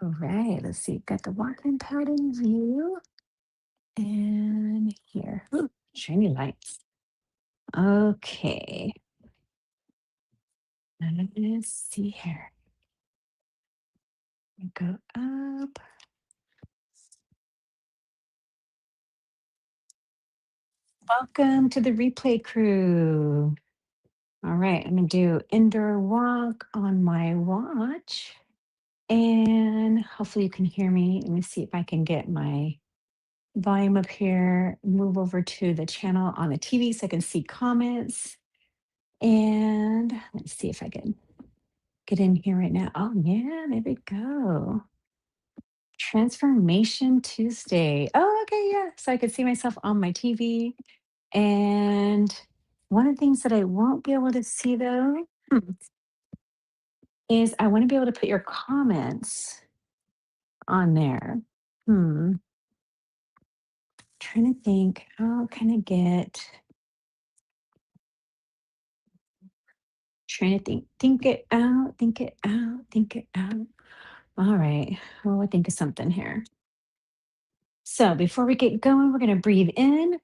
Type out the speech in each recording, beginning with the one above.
All right, let's see. Got the walking pad in view. And here. Ooh, shiny lights. Okay. Let's see here. Go up. Welcome to the replay crew. All right, I'm gonna do indoor walk on my watch. And hopefully you can hear me. Let me see if I can get my volume up here, move over to the channel on the TV so I can see comments. And let's see if I can get in here right now. Oh, yeah, there we go. Transformation Tuesday. Oh, okay, yeah. So I could see myself on my TV. And one of the things that I won't be able to see though is I want to be able to put your comments on there. Hmm. Trying to think, how can I get, trying to think it out, think it out, think it out. All right. Well, I think of something here. So before we get going, we're going to breathe in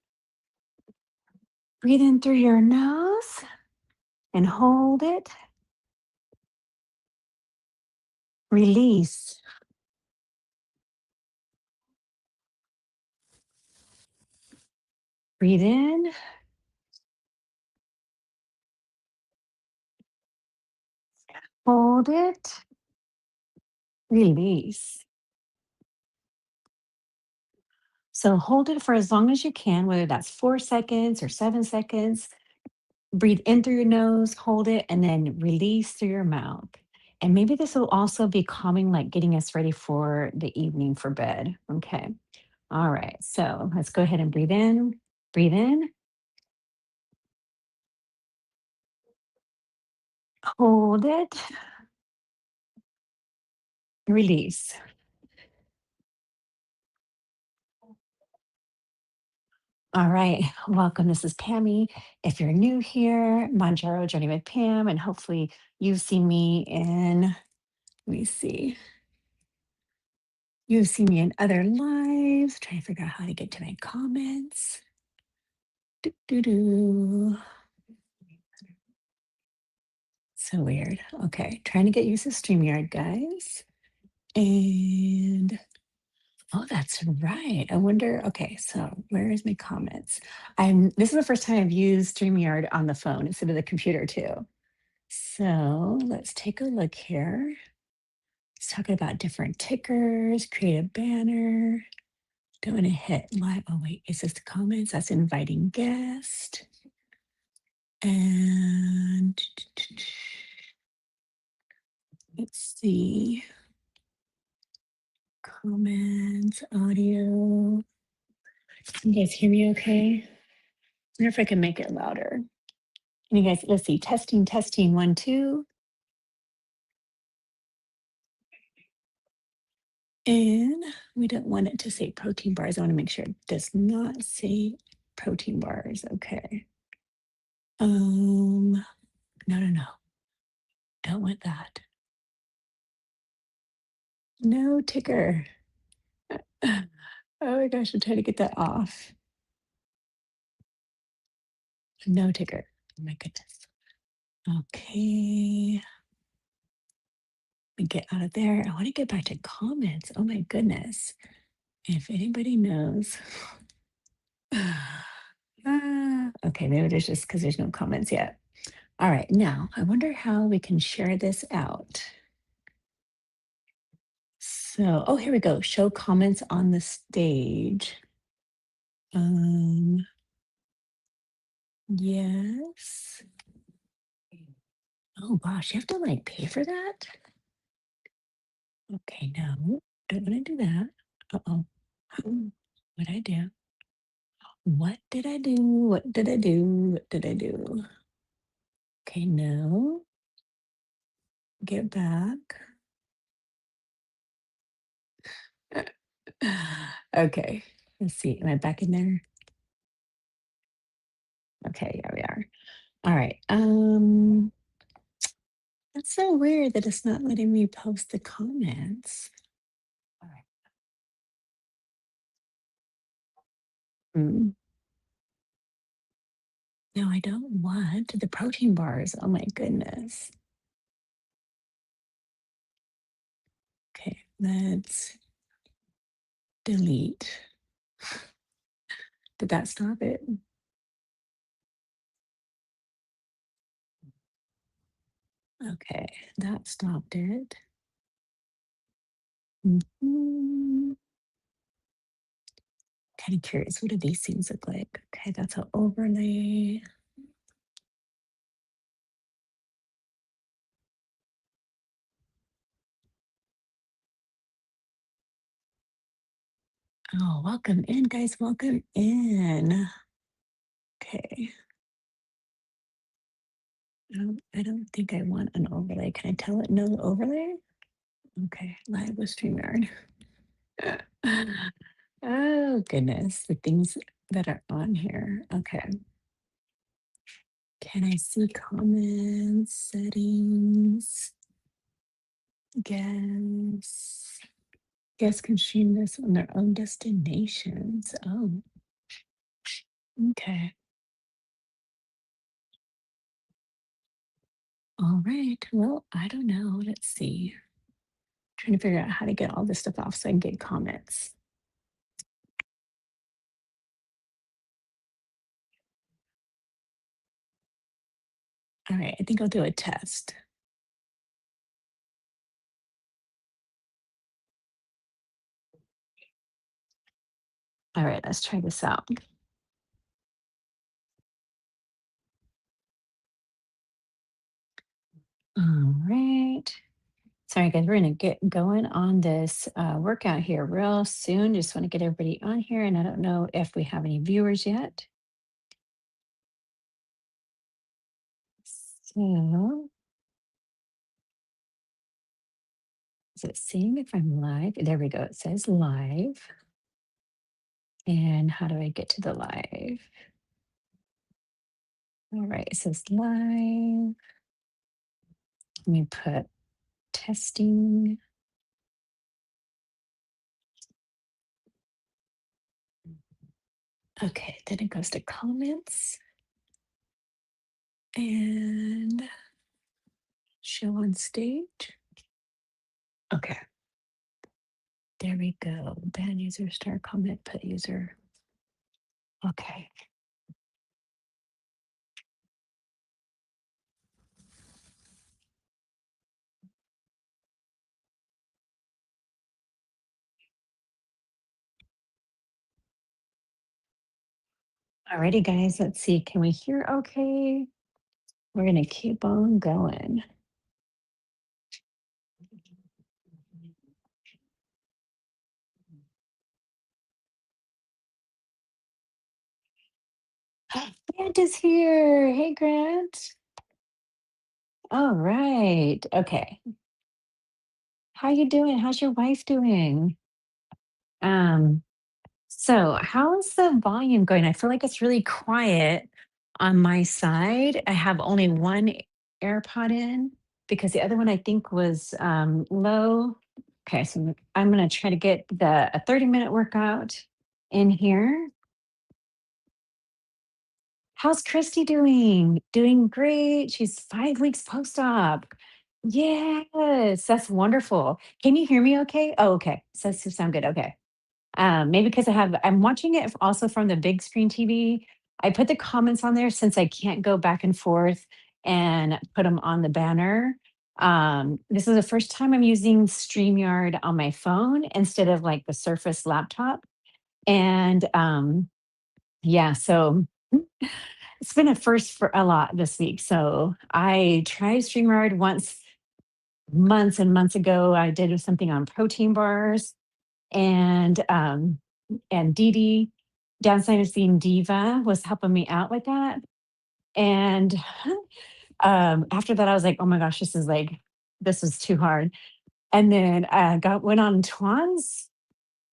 through your nose and hold it. Release. Breathe in. Hold it. Release. So hold it for as long as you can, whether that's 4 seconds or 7 seconds. Breathe in through your nose, hold it, and then release through your mouth. And maybe this will also be calming, like getting us ready for the evening for bed. Okay. All right. So let's go ahead and breathe in. Breathe in. Hold it. Release. All right. Welcome. This is Pammy. If you're new here, Manjaro Journey with Pam, and hopefully you've seen me in, let me see, you've seen me in other lives. Trying to figure out how to get to my comments. Do. So weird. Okay. Trying to get used to StreamYard, guys. And oh, that's right. I wonder. Okay, so where is my comments? This is the first time I've used StreamYard on the phone instead of the computer too. So let's take a look here. It's talking about different tickers, create a banner. Don't want to hit live. Oh, wait, it says the comments. That's inviting guest. And let's see. Comments, audio. Can you guys hear me okay? I wonder if I can make it louder. Can you guys, let's see, testing, testing, 1, 2. And we don't want it to say protein bars. I want to make sure it does not say protein bars. Okay. No, no, no. Don't want that. No ticker. Oh my gosh, I'm trying to get that off. No ticker. Oh my goodness. Okay. Let me get out of there. I want to get back to comments. Oh my goodness. If anybody knows. Okay, maybe there's just because there's no comments yet. All right, now I wonder how we can share this out. So, oh, here we go. Show comments on the stage. Um, yes. Oh gosh, you have to like pay for that? Okay, no, don't want to do that. Uh-oh. What I do? What did I do? What did I do? What did I do? Okay, no. Get back. Okay, let's see. Am I back in there? Okay, yeah, we are. All right. That's so weird that it's not letting me post the comments. Mm. No, I don't want the protein bars. Oh my goodness. Okay, let's delete. Did that stop it? Okay, that stopped it. Mhm. Kind of curious, what do these things look like? Okay, that's an overlay. Oh, welcome in, guys. Welcome in. Okay. I don't think I want an overlay. Can I tell it no overlay? Okay, live with StreamYard. Oh, goodness. The things that are on here. Okay. Can I see comments, settings, guests? Guests can stream this on their own destinations. Oh, okay. All right. Well, I don't know. Let's see. Trying to figure out how to get all this stuff off so I can get comments. All right. I think I'll do a test. All right. Let's try this out. All right. Sorry, guys. We're going to get going on this workout here real soon. Just want to get everybody on here. And I don't know if we have any viewers yet. So, is it seeing if I'm live? There we go. It says live. And how do I get to the live? All right. It says live. Let me put testing. Okay. Then it goes to comments and show on stage. Okay. There we go. Ban user, start comment, put user. Okay. Alrighty, guys. Let's see. Can we hear okay? We're going to keep on going. Grant is here. Hey, Grant. All right. Okay. How you doing? How's your wife doing? Um, so how's the volume going? I feel like it's really quiet on my side. I have only one AirPod in because the other one I think was low. Okay, so I'm gonna try to get a 30-minute workout in here. How's Christy doing? Doing great. She's 5 weeks post-op. Yes, that's wonderful. Can you hear me okay? Oh, okay. Says to sound good. Okay. Maybe because I'm watching it also from the big screen TV. I put the comments on there since I can't go back and forth and put them on the banner. This is the first time I'm using StreamYard on my phone instead of like the Surface laptop. And yeah, so it's been a first for a lot this week. So I tried StreamYard once months and months ago. I did something on protein bars and Dee Dee, Downside of Being Diva, was helping me out with that. And after that, I was like, oh my gosh, this is too hard. And then went on Twan's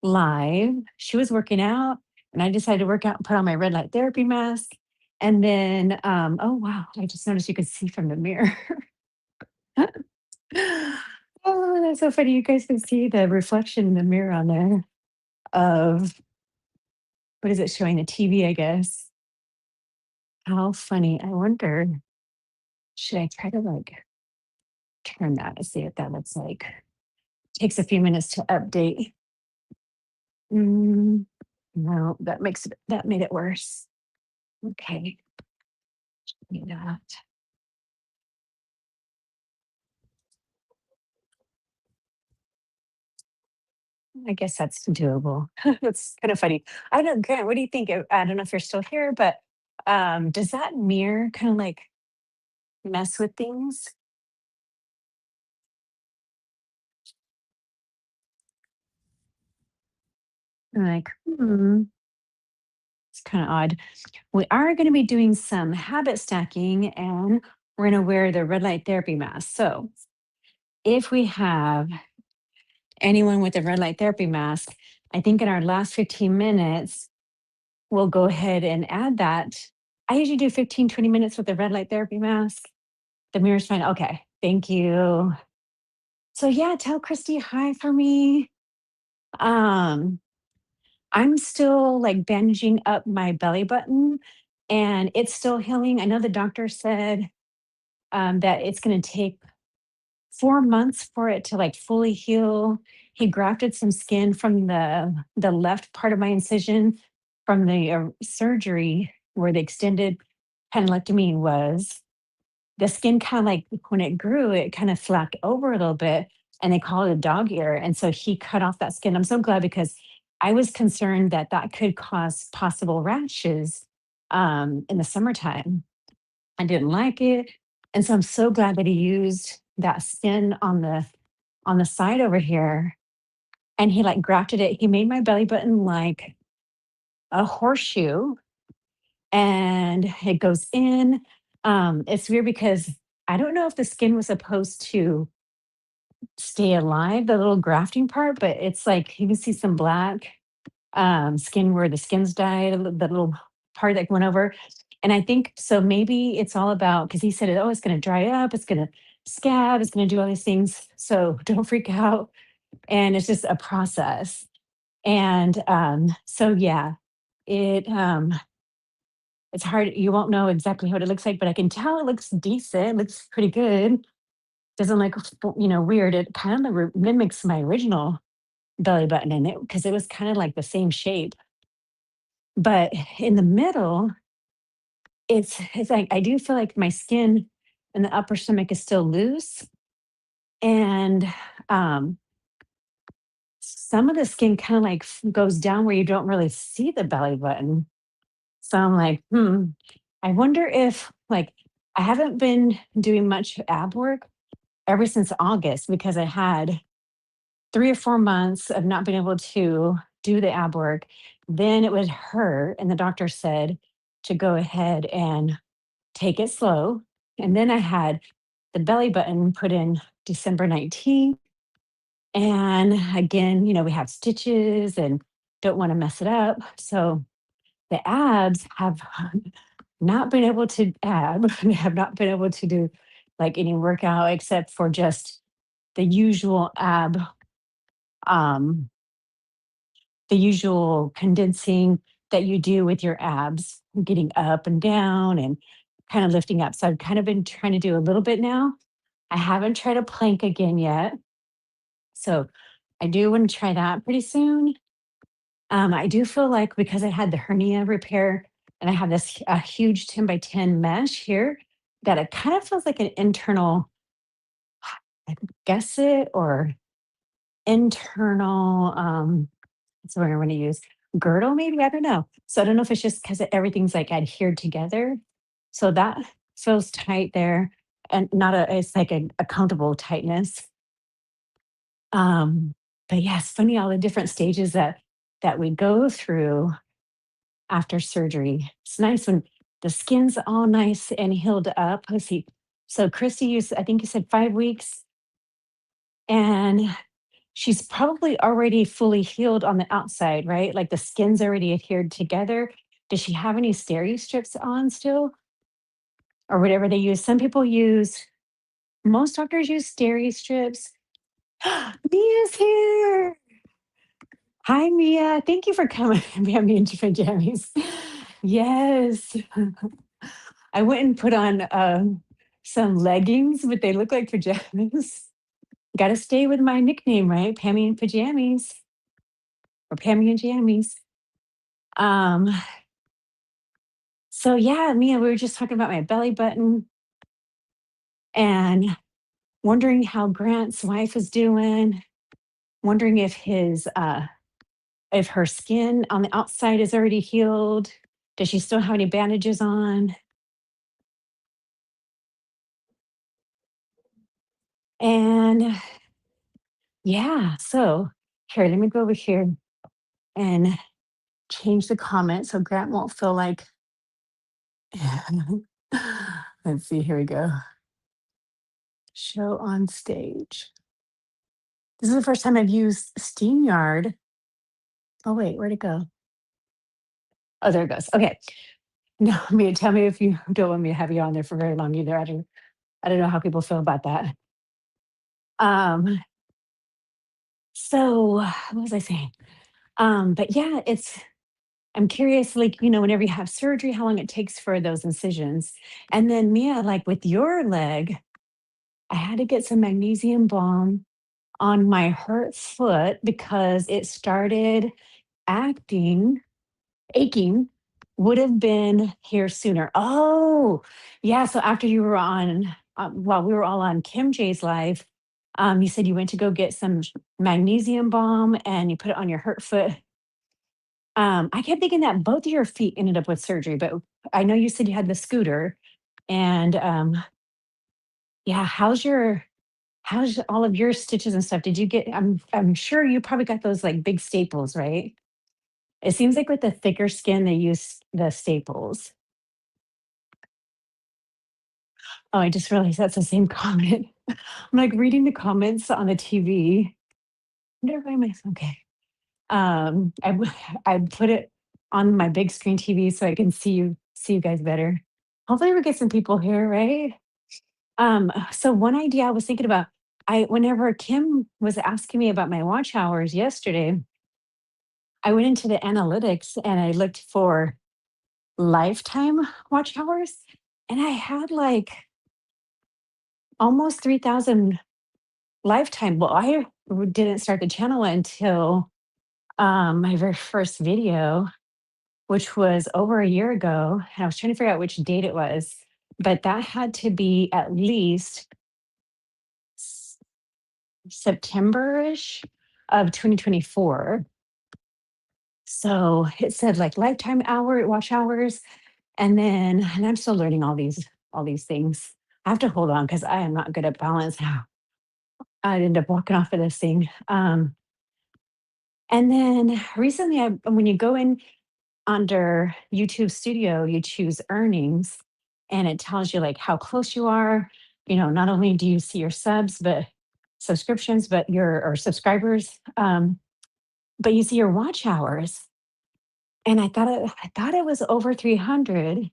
live. She was working out, and I decided to work out and put on my red light therapy mask. And then, oh wow, I just noticed you could see from the mirror. Oh, that's so funny. You guys can see the reflection in the mirror on there of what is it showing? The TV, I guess. How funny. I wonder, should I try to like turn that to see what that looks like? Takes a few minutes to update. Mm, no, that made it worse. Okay. You know, I guess that's doable. That's kind of funny. I don't know, Grant, what do you think? I don't know if you're still here, but does that mirror kind of like mess with things? I'm like, it's kind of odd. We are going to be doing some habit stacking and we're going to wear the red light therapy mask. So if we have anyone with a red light therapy mask, I think in our last 15 minutes, we'll go ahead and add that. I usually do 15, 20 minutes with the red light therapy mask. The mirror's fine. Okay. Thank you. So yeah, tell Christy hi for me. Um, I'm still like bandaging up my belly button and it's still healing. I know the doctor said that it's going to take 4 months for it to like fully heal. He grafted some skin from the left part of my incision from the surgery where the extended pendilectomy was. The skin kind of like when it grew, it kind of flapped over a little bit and they call it a dog ear. And so he cut off that skin. I'm so glad because I was concerned that that could cause possible rashes in the summertime. I didn't like it. And so I'm so glad that he used that skin on the side over here and he like grafted it. He made my belly button like a horseshoe and it goes in. It's weird because I don't know if the skin was supposed to stay alive, the little grafting part, but it's like you can see some black skin where the skin's died, the little part that went over. And I think so maybe it's all about because he said, oh, it's going to dry up, it's going to scab, it's going to do all these things. So don't freak out. And it's just a process. And so yeah, it it's hard. You won't know exactly what it looks like, but I can tell it looks decent, looks pretty good. Doesn't look weird. It kind of mimics my original belly button in it because it was kind of like the same shape. But in the middle, it's like I do feel like my skin in the upper stomach is still loose. And um some of the skin kind of like goes down where you don't really see the belly button. So I'm like, I wonder if like I haven't been doing much ab work ever since August because I had 3 or 4 months of not being able to do the ab work. Then it would hurt. And the doctor said to go ahead and take it slow. And then I had the belly button put in December 19th. And again, we have stitches and don't want to mess it up. So the abs have not been able to have not been able to do like any workout except for just the usual um, the usual condensing that you do with your abs, getting up and down and kind of lifting up. So I've kind of been trying to do a little bit now. I haven't tried a plank again yet. So I do want to try that pretty soon. I do feel like because I had the hernia repair and I have this a huge 10 by 10 mesh here, that it kind of feels like an internal, I guess it, or internal, that's what I'm going to use, girdle maybe. I don't know. So I don't know if it's just because everything's like adhered together. So that feels tight there and not it's like a comfortable tightness. But yeah, it's funny all the different stages that we go through after surgery. It's nice when the skin's all nice and healed up. Let's see. So Christy, I think you said 5 weeks, and she's probably already fully healed on the outside, right? Like the skin's already adhered together. Does she have any steri strips on still, or whatever they use? Some people use. Most doctors use steri strips. Mia's here. Hi, Mia. Thank you for coming. Me into pajamas. Yes. I went and put on some leggings, but they look like pajamas. Got to stay with my nickname, right? Pammy and pajamas or Pammy and jammies. Um, so yeah, Mia, we were just talking about my belly button and wondering how Grant's wife is doing, wondering if her skin on the outside is already healed. Does she still have any bandages on? And yeah, so here, let me go over here and change the comment so Grant won't feel like. Let's see, here we go. Show on stage. This is the first time I've used SteamYard. Oh, wait, where'd it go? Oh, there it goes. Okay. No, Mia, tell me if you don't want me to have you on there for very long either. I don't know how people feel about that. Um, so what was I saying? But yeah, I'm curious, like, whenever you have surgery, how long it takes for those incisions. And then Mia, like with your leg, I had to get some magnesium balm on my hurt foot because it started acting, aching, would have been here sooner. Oh, yeah. So after you were on, while we were all on Kim J's live, you said you went to go get some magnesium balm and you put it on your hurt foot. I kept thinking that both of your feet ended up with surgery, but I know you said you had the scooter. And yeah, how's all of your stitches and stuff? Did you get? I'm sure you probably got those like big staples, right? It seems like with the thicker skin, they use the staples. Oh, I just realized that's the same comment. I'm like reading the comments on the TV. Wonder if I miss. Okay. I put it on my big screen TV so I can see you guys better. Hopefully we get some people here, right? So one idea I was thinking about, whenever Kim was asking me about my watch hours yesterday, I went into the analytics and I looked for lifetime watch hours, and I had like almost 3,000 lifetime. Well, didn't start the channel until my very first video, which was over a year ago. And I was trying to figure out which date it was, but that had to be at least September-ish of 2024. So it said like lifetime watch hours. And I'm still learning all these things. I have to hold on because I am not good at balance. I'd end up walking off of this thing. And then recently, when you go in under YouTube Studio, you choose earnings, and it tells you like how close you are. Not only do you see your subscriptions, but your or subscribers, but you see your watch hours. And I thought it was over 300,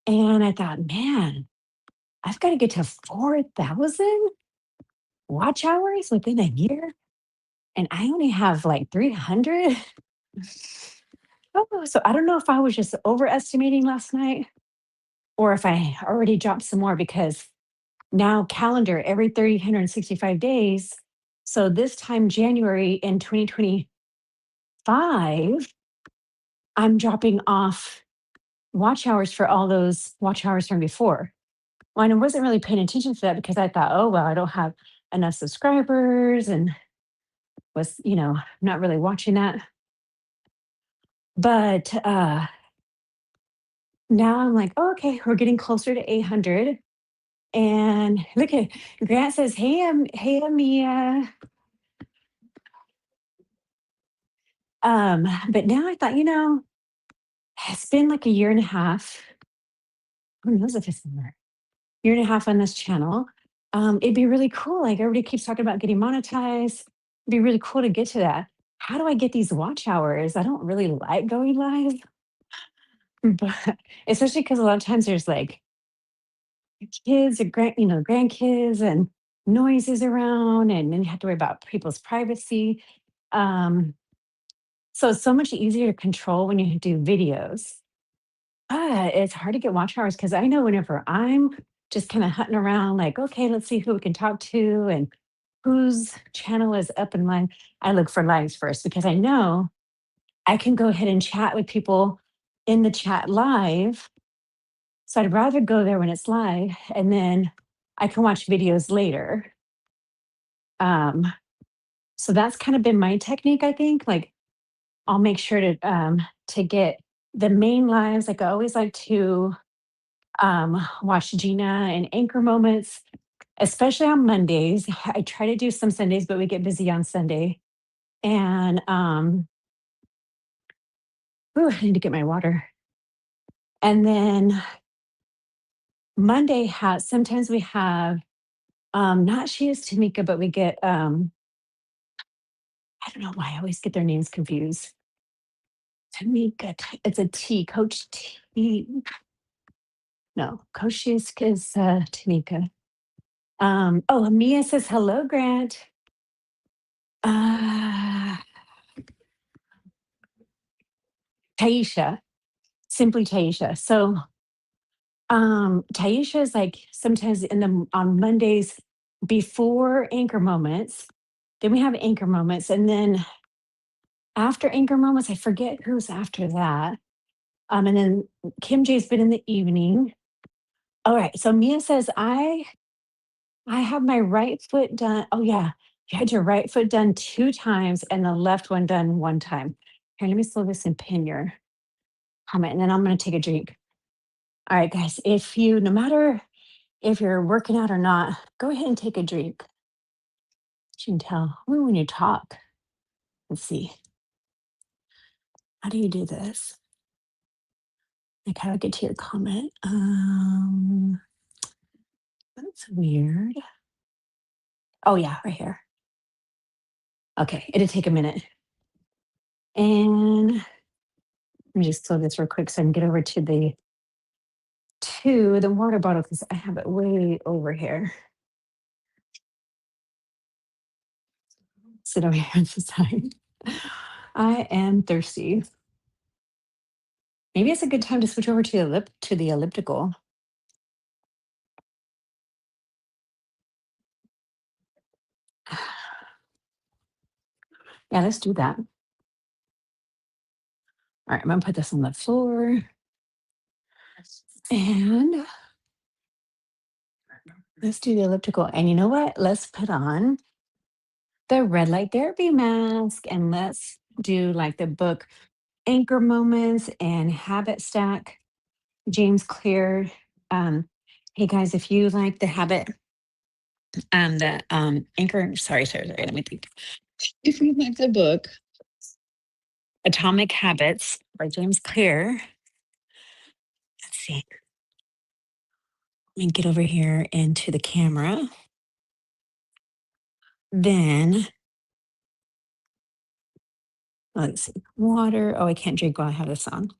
and I thought, man, I've got to get to 4,000 watch hours within a year, and I only have like 300. Oh, so I don't know if I was just overestimating last night or if I already dropped some more because now calendar every 365 days. So this time, January in 2025, I'm dropping off watch hours for all those watch hours from before. Well, and I wasn't really paying attention to that because I thought, oh, well, I don't have enough subscribers and was, not really watching that. But now I'm like, oh, okay, we're getting closer to 800. And look at Grant says, hey, hey, Amia. But now I thought, it's been like a year and a half. Who knows if it's more? Year and a half on this channel. It'd be really cool. Like everybody keeps talking about getting monetized. It'd be really cool to get to that. How do I get these watch hours? I don't really like going live, but especially because a lot of times there's like kids or grandkids and noises around, and then you have to worry about people's privacy. Um, So it's so much easier to control when you do videos. But it's hard to get watch hours because I know whenever I'm just kind of hunting around, like, okay, let's see who we can talk to and whose channel is up and line. I look for lives first because I know I can go ahead and chat with people in the chat live. So I'd rather go there when it's live and then I can watch videos later. Um, so that's kind of been my technique, I think. Like I'll make sure to get the main lives. Like I always like to watch Gina and Anchor Moments, especially on Mondays. I try to do some Sundays, but we get busy on Sunday. And ooh, I need to get my water. And then Monday has sometimes we have not she is Tamika, but we get I don't know why I always get their names confused. Tamika, it's a T, Coach T. No, Coach is Tamika. Oh, Mia says hello, Grant. Uh Taisha, simply Taisha. So Taisha is like sometimes on Mondays before Anchor Moments. Then we have Anchor Moments, and then after Anchor Moments, I forget who's after that. And then Kim J's been in the evening. All right. So Mia says I have my right foot done. Oh yeah, you had your right foot done 2 times and the left one done 1 time. Here, let me slow this and pin your comment, and then I'm going to take a drink. All right, guys. If you, no matter if you're working out or not, go ahead and take a drink. You can tell ooh, when you talk. Let's see. How do you do this? Like how to get to your comment. That's weird. Oh yeah, right here. Okay, it'll take a minute. And let me just slow this real quick so I can get over to the water bottle because I have it way over here. Sit over here on the side. I am thirsty. Maybe it's a good time to switch over to the elliptical. Yeah, let's do that. All right, I'm gonna put this on the floor. And let's do the elliptical. And you know what? Let's put on the red light therapy mask and let's do like the book Anchor Moments and Habit Stack. James Clear. Um, hey guys, if you like the habit, the anchor, sorry, let me think. If you like the book Atomic Habits by James Clear, let's see. Let me get over here into the camera. Then let's see, water. Oh, I can't drink while I have this on.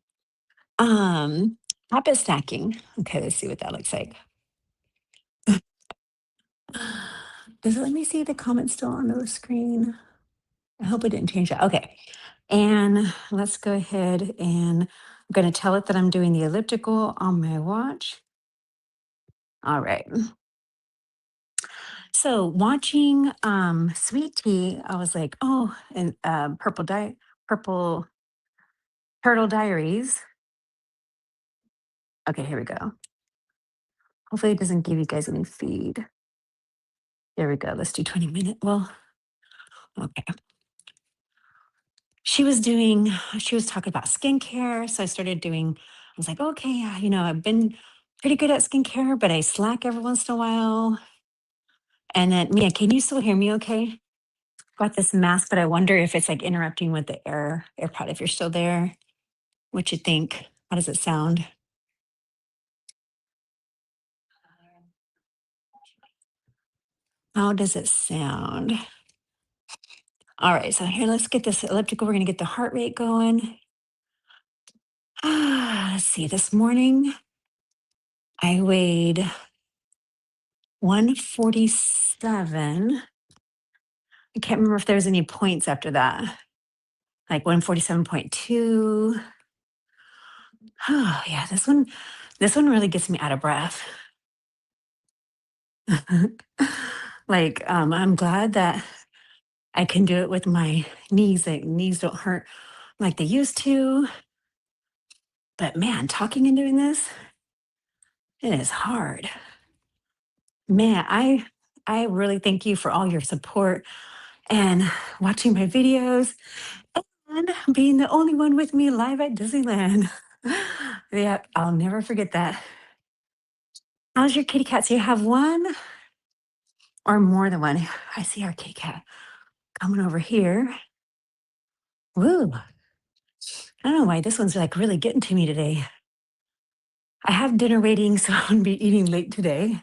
Habit stacking. Okay, let's see what that looks like. Does it let me see the comments still on the screen? I hope it didn't change that. Okay. And let's go ahead and I'm going to tell it that I'm doing the elliptical on my watch. All right. So watching Sweet Tea, I was like, oh, and Purple Turtle Diaries. Okay, here we go. Hopefully it doesn't give you guys any feed. There we go. Let's do 20 minutes. Well, okay. She was talking about skincare. So I started doing, I was like, okay, yeah, I've been pretty good at skincare, but I slack every once in a while. And then, Mia, can you still hear me okay? Got this mask, but I wonder if it's like interrupting with the AirPod. If you're still there, what you think? How does it sound? How does it sound? All right, so here, let's get this elliptical. We're going to get the heart rate going. Let's see, this morning I weighed 147. I can't remember if there's any points after that. like 147.2. Oh yeah, this one really gets me out of breath. Like, I'm glad that I can do it with my knees. Like knees don't hurt like they used to. But man, talking and doing this, it is hard. Man, I really thank you for all your support and watching my videos and being the only one with me live at Disneyland. Yeah, I'll never forget that. How's your kitty cat? So you have one or more than one? I see our kitty cat coming over here. Woo. I don't know why this one's like really getting to me today. I have dinner waiting, so I'm gonna be eating late today.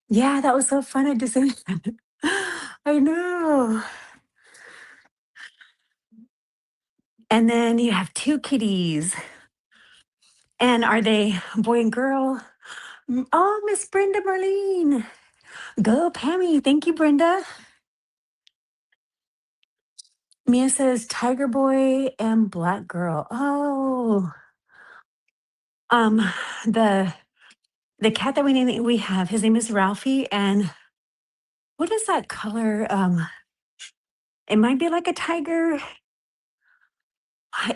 Yeah, that was so fun at Disneyland. I know. And then you have two kitties. And are they boy and girl? Oh, Miss Brenda Marlene. Go, Pammy. Thank you, Brenda. Mia says Tiger Boy and Black Girl. Oh, um, the the cat that we have, his name is Ralphie. And what is that color? It might be like a tiger.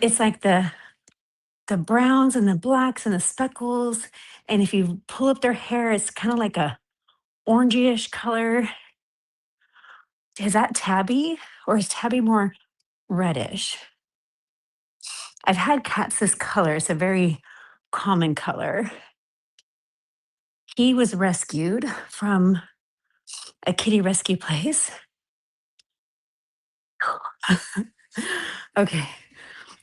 It's like the browns and the blacks and the speckles. And if you pull up their hair, it's kind of like a orangey-ish color. Is that Tabby or is Tabby more reddish? I've had cats this color. It's a very common color. He was rescued from a kitty rescue place. Okay,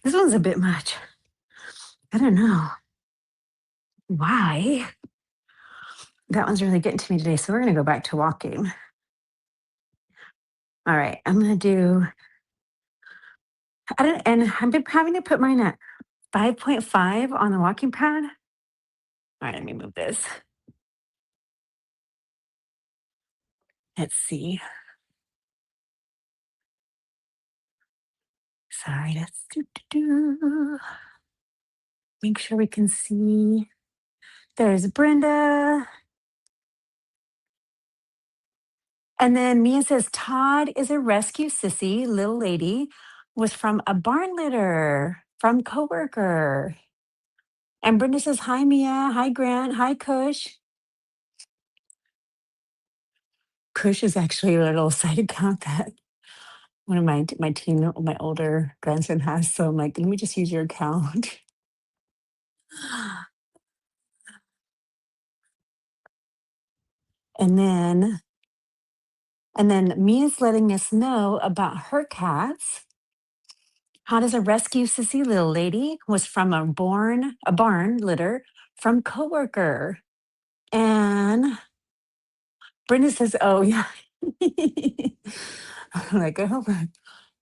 this one's a bit much. I don't know why. That one's really getting to me today. So we're going to go back to walking. All right, I'm going to do, I don't, and I've been having to put mine at 5.5 on the walking pad. All right, let me move this. Let's see. Sorry, that's make sure we can see. There's Brenda. And then Mia says Todd is a rescue sissy, little lady, was from a barn litter from coworker. And Brenda says, hi Mia, hi Grant, hi Kush. Kush is actually a little side account that one of my older grandson has. So I'm like, let me just use your account. And then Mia's letting us know about her cats. How does a rescue sissy little lady was from a barn litter from coworker. And Brenda says, oh yeah. I'm like, I hope I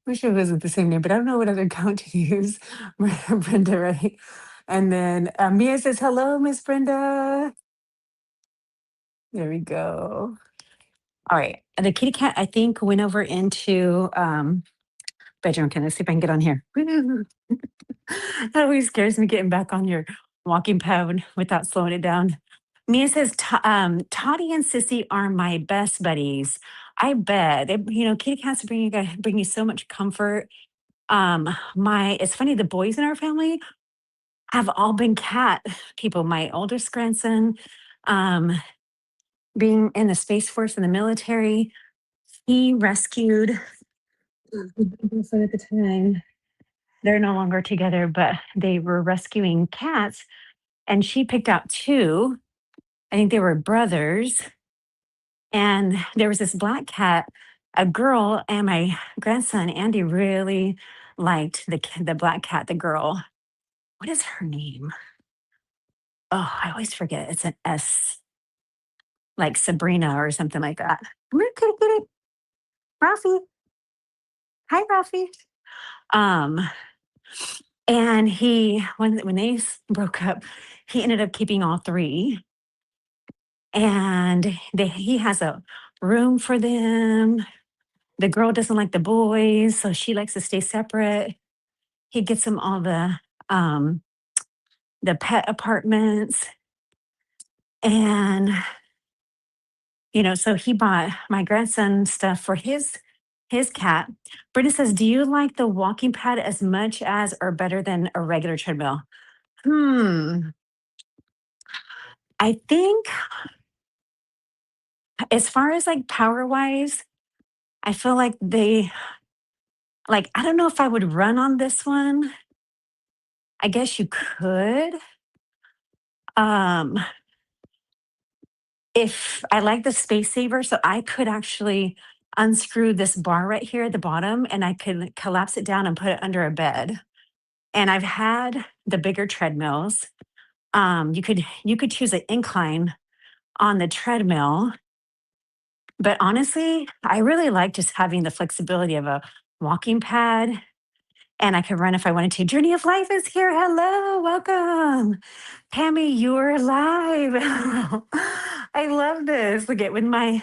wish it wasn't the same name, but I don't know what other account to use. Brenda, right? And then Mia says, hello, Miss Brenda. There we go. All right. The kitty cat, I think, went over into bedroom. Can I see if I can get on here? That always scares me getting back on your walking pad without slowing it down. Mia says, Toddy and Sissy are my best buddies. I bet. Kitty cats bring you so much comfort. It's funny, the boys in our family have all been cat people. My oldest grandson, um, being in the Space Force in the military, he rescued so at the time. They're no longer together, but they were rescuing cats, and she picked out two. I think they were brothers. And there was this black cat, a girl, and my grandson, Andy, really liked the black cat, the girl. What is her name? Oh, I always forget. It's an S, like Sabrina or something like that. Come here, kitty, kitty. Ralphie. Hi, Ralphie. Um, and when they broke up, he ended up keeping all three. And he has a room for them. the girl doesn't like the boys, so she likes to stay separate. He gets them all um the pet apartments, and so he bought my grandson stuff for his cat. Britta says, "Do you like the walking pad as much as or better than a regular treadmill?" Hmm. I think as far as like power wise, I feel like I don't know if I would run on this one. I guess you could. Um, if I like the space saver, so I could actually unscrew this bar right here at the bottom and I could collapse it down and put it under a bed. And I've had the bigger treadmills. You could choose an incline on the treadmill, but honestly, I really like just having the flexibility of a walking pad, and I could run if I wanted to. Journey of Life is here. Hello, welcome. Pammy, you're live. I love this. Look at with my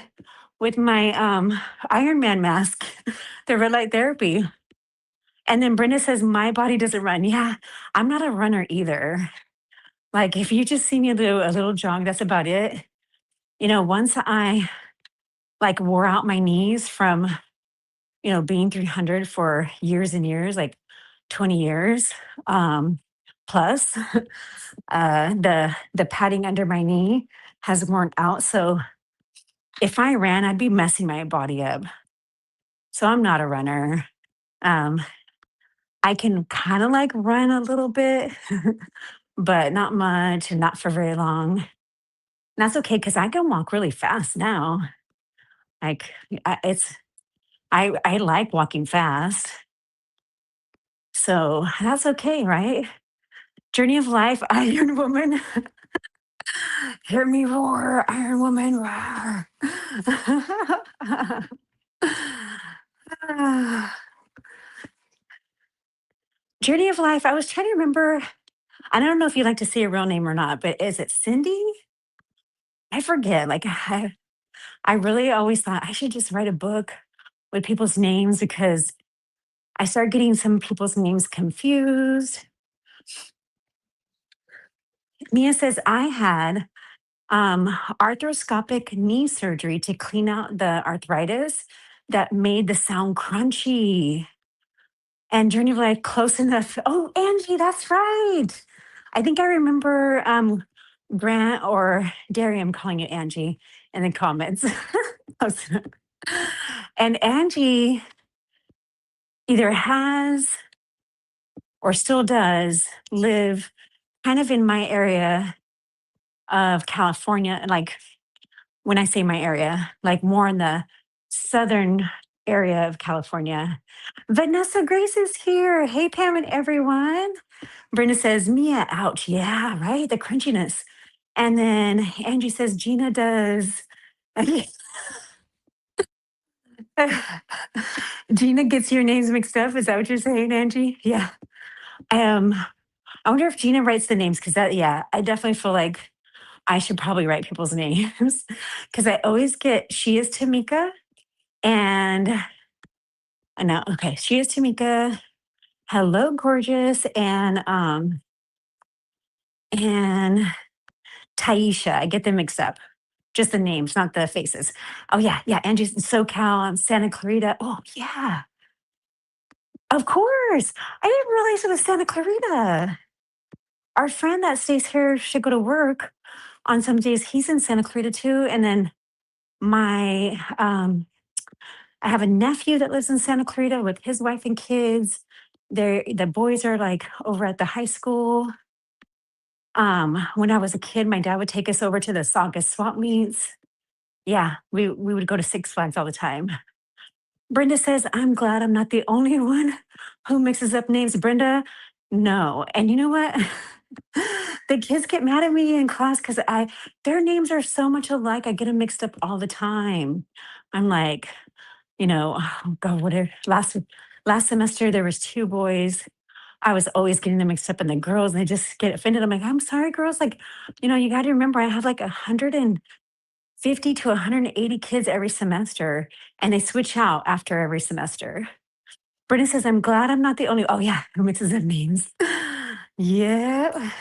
Iron Man mask, the red light therapy. And then Brenda says, my body doesn't run. Yeah, I'm not a runner either. Like if you just see me do a little jog, that's about it. Once I like wore out my knees from, being 300 for years and years, like 20 years plus, the padding under my knee has worn out. So if I ran, I'd be messing my body up. So I'm not a runner. Um, I can kind of like run a little bit, but not much and not for very long. And that's okay because I can walk really fast now. Like I like walking fast. So that's okay, right? Journey of Life, Iron Woman. Hear me roar, Iron Woman, roar. Journey of Life, I was trying to remember. I don't know if you like to say a real name or not, but is it Cindy? I forget. Like I really always thought I should just write a book with people's names because I started getting some people's names confused. Mia says I had arthroscopic knee surgery to clean out the arthritis that made the sound crunchy. And Journey of Life close enough. Oh, Angie, that's right. I think I remember Grant or Derry, I'm calling you Angie in the comments. And Angie either has or still does live kind of in my area of California. Like when I say my area, like more in the southern area of California. Vanessa Grace is here. Hey, Pam and everyone. Brenda says, Mia, ouch. Yeah, right. The crunchiness. And then Angie says, Gina does. Gina gets your names mixed up. Is that what you're saying, Angie? Yeah. Um, I wonder if Gina writes the names because yeah, I definitely feel like I should probably write people's names because I always get she is Tamika and I know, okay, she is Tamika. Hello, gorgeous, and Taisha. I get them mixed up. Just the names, not the faces. Oh yeah, yeah. Angie's in SoCal, Santa Clarita. Oh yeah, of course. I didn't realize it was Santa Clarita. Our friend that stays here should go to work on some days. He's in Santa Clarita too. And then my I have a nephew that lives in Santa Clarita with his wife and kids. The boys are like over at the high school. When I was a kid, my dad would take us over to the Saugus swap meets. Yeah, we would go to Six Flags all the time. Brenda says, I'm glad I'm not the only one who mixes up names. Brenda, no. And you know what? The kids get mad at me in class because their names are so much alike. I get them mixed up all the time. I'm like, oh God, whatever. Last semester there was two boys. I was always getting them mixed up, and the girls, and they just get offended. I'm like, I'm sorry, girls. Like, you got to remember, I have like 50 to 180 kids every semester, and they switch out after every semester. Brittany says, I'm glad I'm not the only, oh yeah, who mixes up names. Yeah.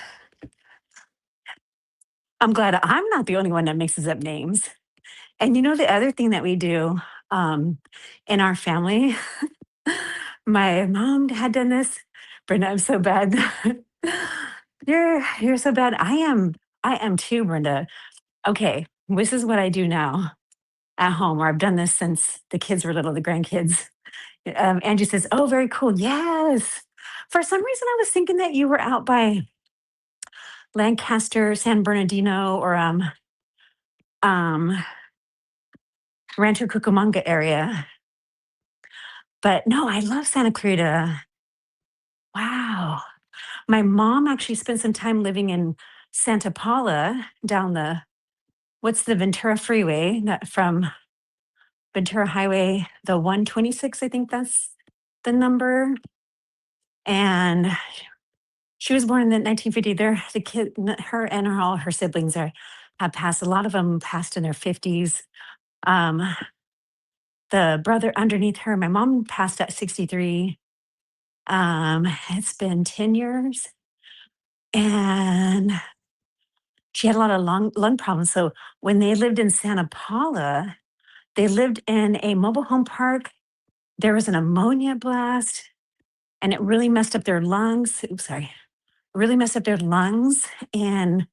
I'm glad I'm not the only one that mixes up names. And you know, the other thing that we do um, in our family, my mom had done this. Brenda, I'm so bad. You're so bad. I am too, Brenda. Okay, this is what I do now at home, or I've done this since the kids were little, the grandkids. Angie says, "Oh, very cool. Yes." For some reason, I was thinking that you were out by Lancaster, San Bernardino, or um, Rancho Cucamonga area. But no, I love Santa Clarita. Wow. My mom actually spent some time living in Santa Paula down the what's the Ventura Freeway that from Ventura Highway, the 126, I think that's the number. And she was born in the 1950. There, the kid, her and all her siblings have passed. A lot of them passed in their 50s. Um, the brother underneath her, my mom passed at 63. It's been 10 years, and she had a lot of lung problems. So when they lived in Santa Paula, they lived in a mobile home park. There was an ammonia blast, and it really messed up their lungs. Oops, sorry. Really messed up their lungs and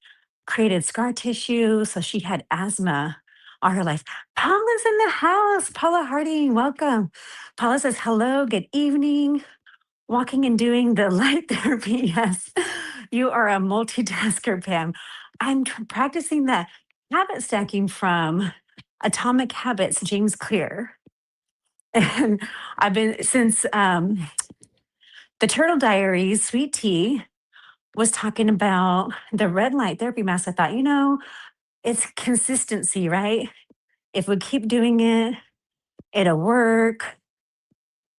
created scar tissue. So she had asthma all her life. Paula's in the house. Paula Harding, welcome. Paula says, hello, good evening. Walking and doing the light therapy. Yes, you are a multitasker, Pam. I'm practicing that habit stacking from Atomic Habits, James Clear. And I've been since the Turtle Diaries, Sweet Tea was talking about the red light therapy mask. I thought, it's consistency, right? If we keep doing it, it'll work.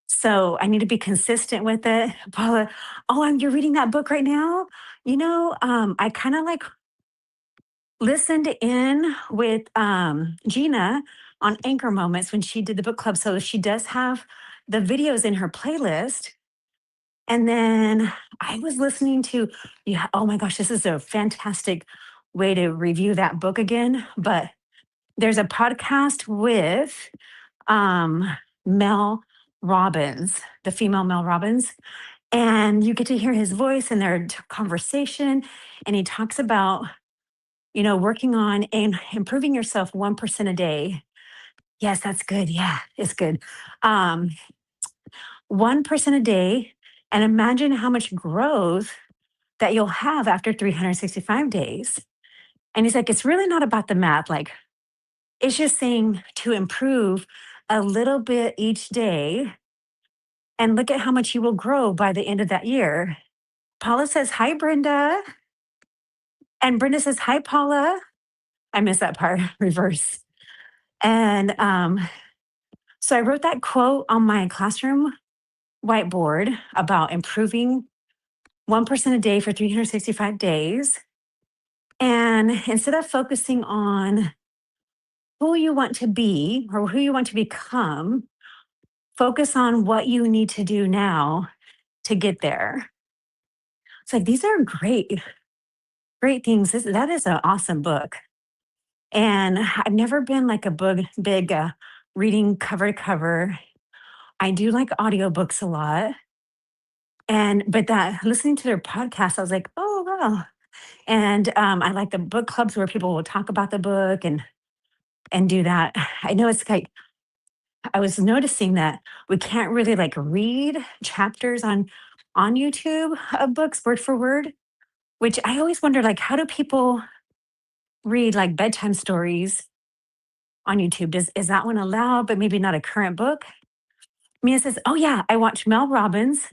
So I need to be consistent with it. Paula, oh, you're reading that book right now? I kind of like listened in with Gina on Anchor Moments when she did the book club. So she does have the videos in her playlist. And then I was listening to, yeah, oh my gosh, this is a fantastic way to review that book again. But there's a podcast with Mel Robbins, the female Mel Robbins, and you get to hear his voice in their conversation. And he talks about, working on and improving yourself 1% a day. Yes, that's good. Yeah, it's good. 1% a day. And imagine how much growth that you'll have after 365 days. And he's like, it's really not about the math. Like, it's just saying to improve a little bit each day and look at how much you will grow by the end of that year. Paula says, hi, Brenda. And Brenda says, hi, Paula. I missed that part, reverse. And so I wrote that quote on my classroom whiteboard about improving 1% a day for 365 days. And instead of focusing on who you want to be or who you want to become, focus on what you need to do now to get there. It's like, these are great, great things. That is an awesome book. And I've never been like a big reading cover to cover. I do like audiobooks a lot. But that listening to their podcast, I was like, oh, wow. And I like the book clubs where people will talk about the book and do that. I know it's like, I was noticing that we can't really like read chapters on YouTube of books word for word, which I always wonder like how do people read like bedtime stories on YouTube? Is that one allowed, but maybe not a current book? Mia says, oh yeah, I watch Mel Robbins.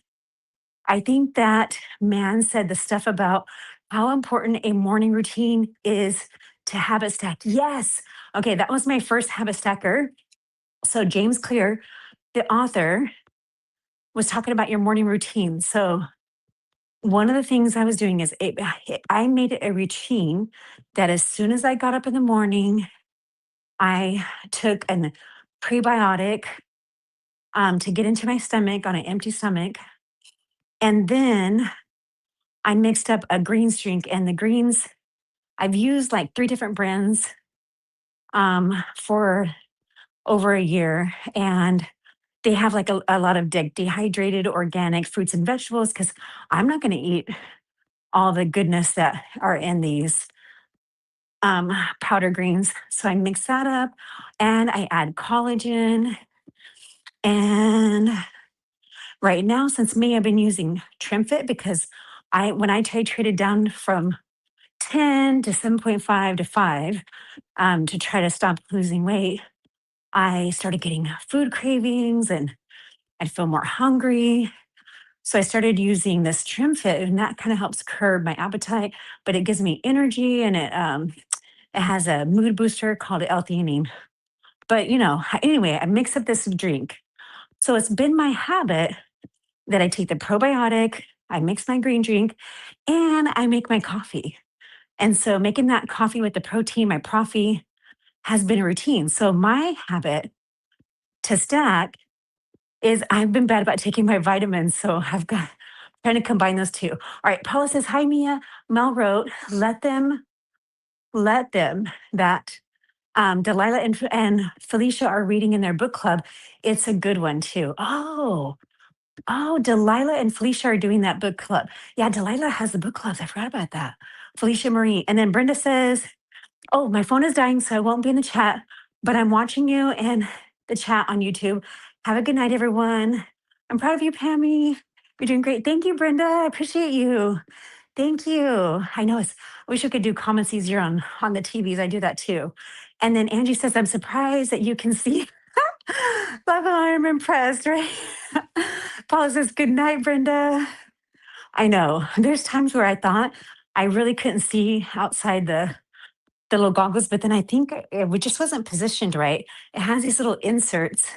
I think that man said the stuff about how important a morning routine is to habit stack. Yes. Okay, that was my first habit stacker. So James Clear, the author, was talking about your morning routine. So one of the things I was doing is I made it a routine that as soon as I got up in the morning, I took a prebiotic to get into my stomach on an empty stomach. And then I mixed up a greens drink, and the greens, I've used like three different brands for over a year. And they have like a lot of dehydrated organic fruits and vegetables because I'm not going to eat all the goodness that are in these powder greens. So I mix that up and I add collagen. And right now, since May, I've been using TrimFit because when I titrated down from 10 to 7.5 to 5 to try to stop losing weight, I started getting food cravings and I'd feel more hungry. So I started using this TrimFit, and that kind of helps curb my appetite, but it gives me energy, and it has a mood booster called L-theanine. But anyway, I mix up this drink. So it's been my habit that I take the probiotic, I mix my green drink, and I make my coffee. And so making that coffee with the protein, my proffee, has been a routine. So my habit to stack is I've been bad about taking my vitamins. So I've got trying to combine those two. All right. Paula says, hi, Mia. Mel wrote, let them that Delilah and Felicia are reading in their book club. It's a good one too. Oh, Delilah and Felicia are doing that book club. Yeah, Delilah has the book clubs. I forgot about that. Felicia Marie. And then Brenda says, oh, my phone is dying, so I won't be in the chat, but I'm watching you in the chat on YouTube. Have a good night, everyone. I'm proud of you, Pammy. You're doing great. Thank you, Brenda. I appreciate you. Thank you. I know I wish I could do comments easier on the TVs. I do that too. And then Angie says, I'm surprised that you can see. Love, I'm impressed, right? Paula says, good night, Brenda. I know. There's times where I thought I really couldn't see outside the little goggles, but then I think it just wasn't positioned right. It has these little inserts,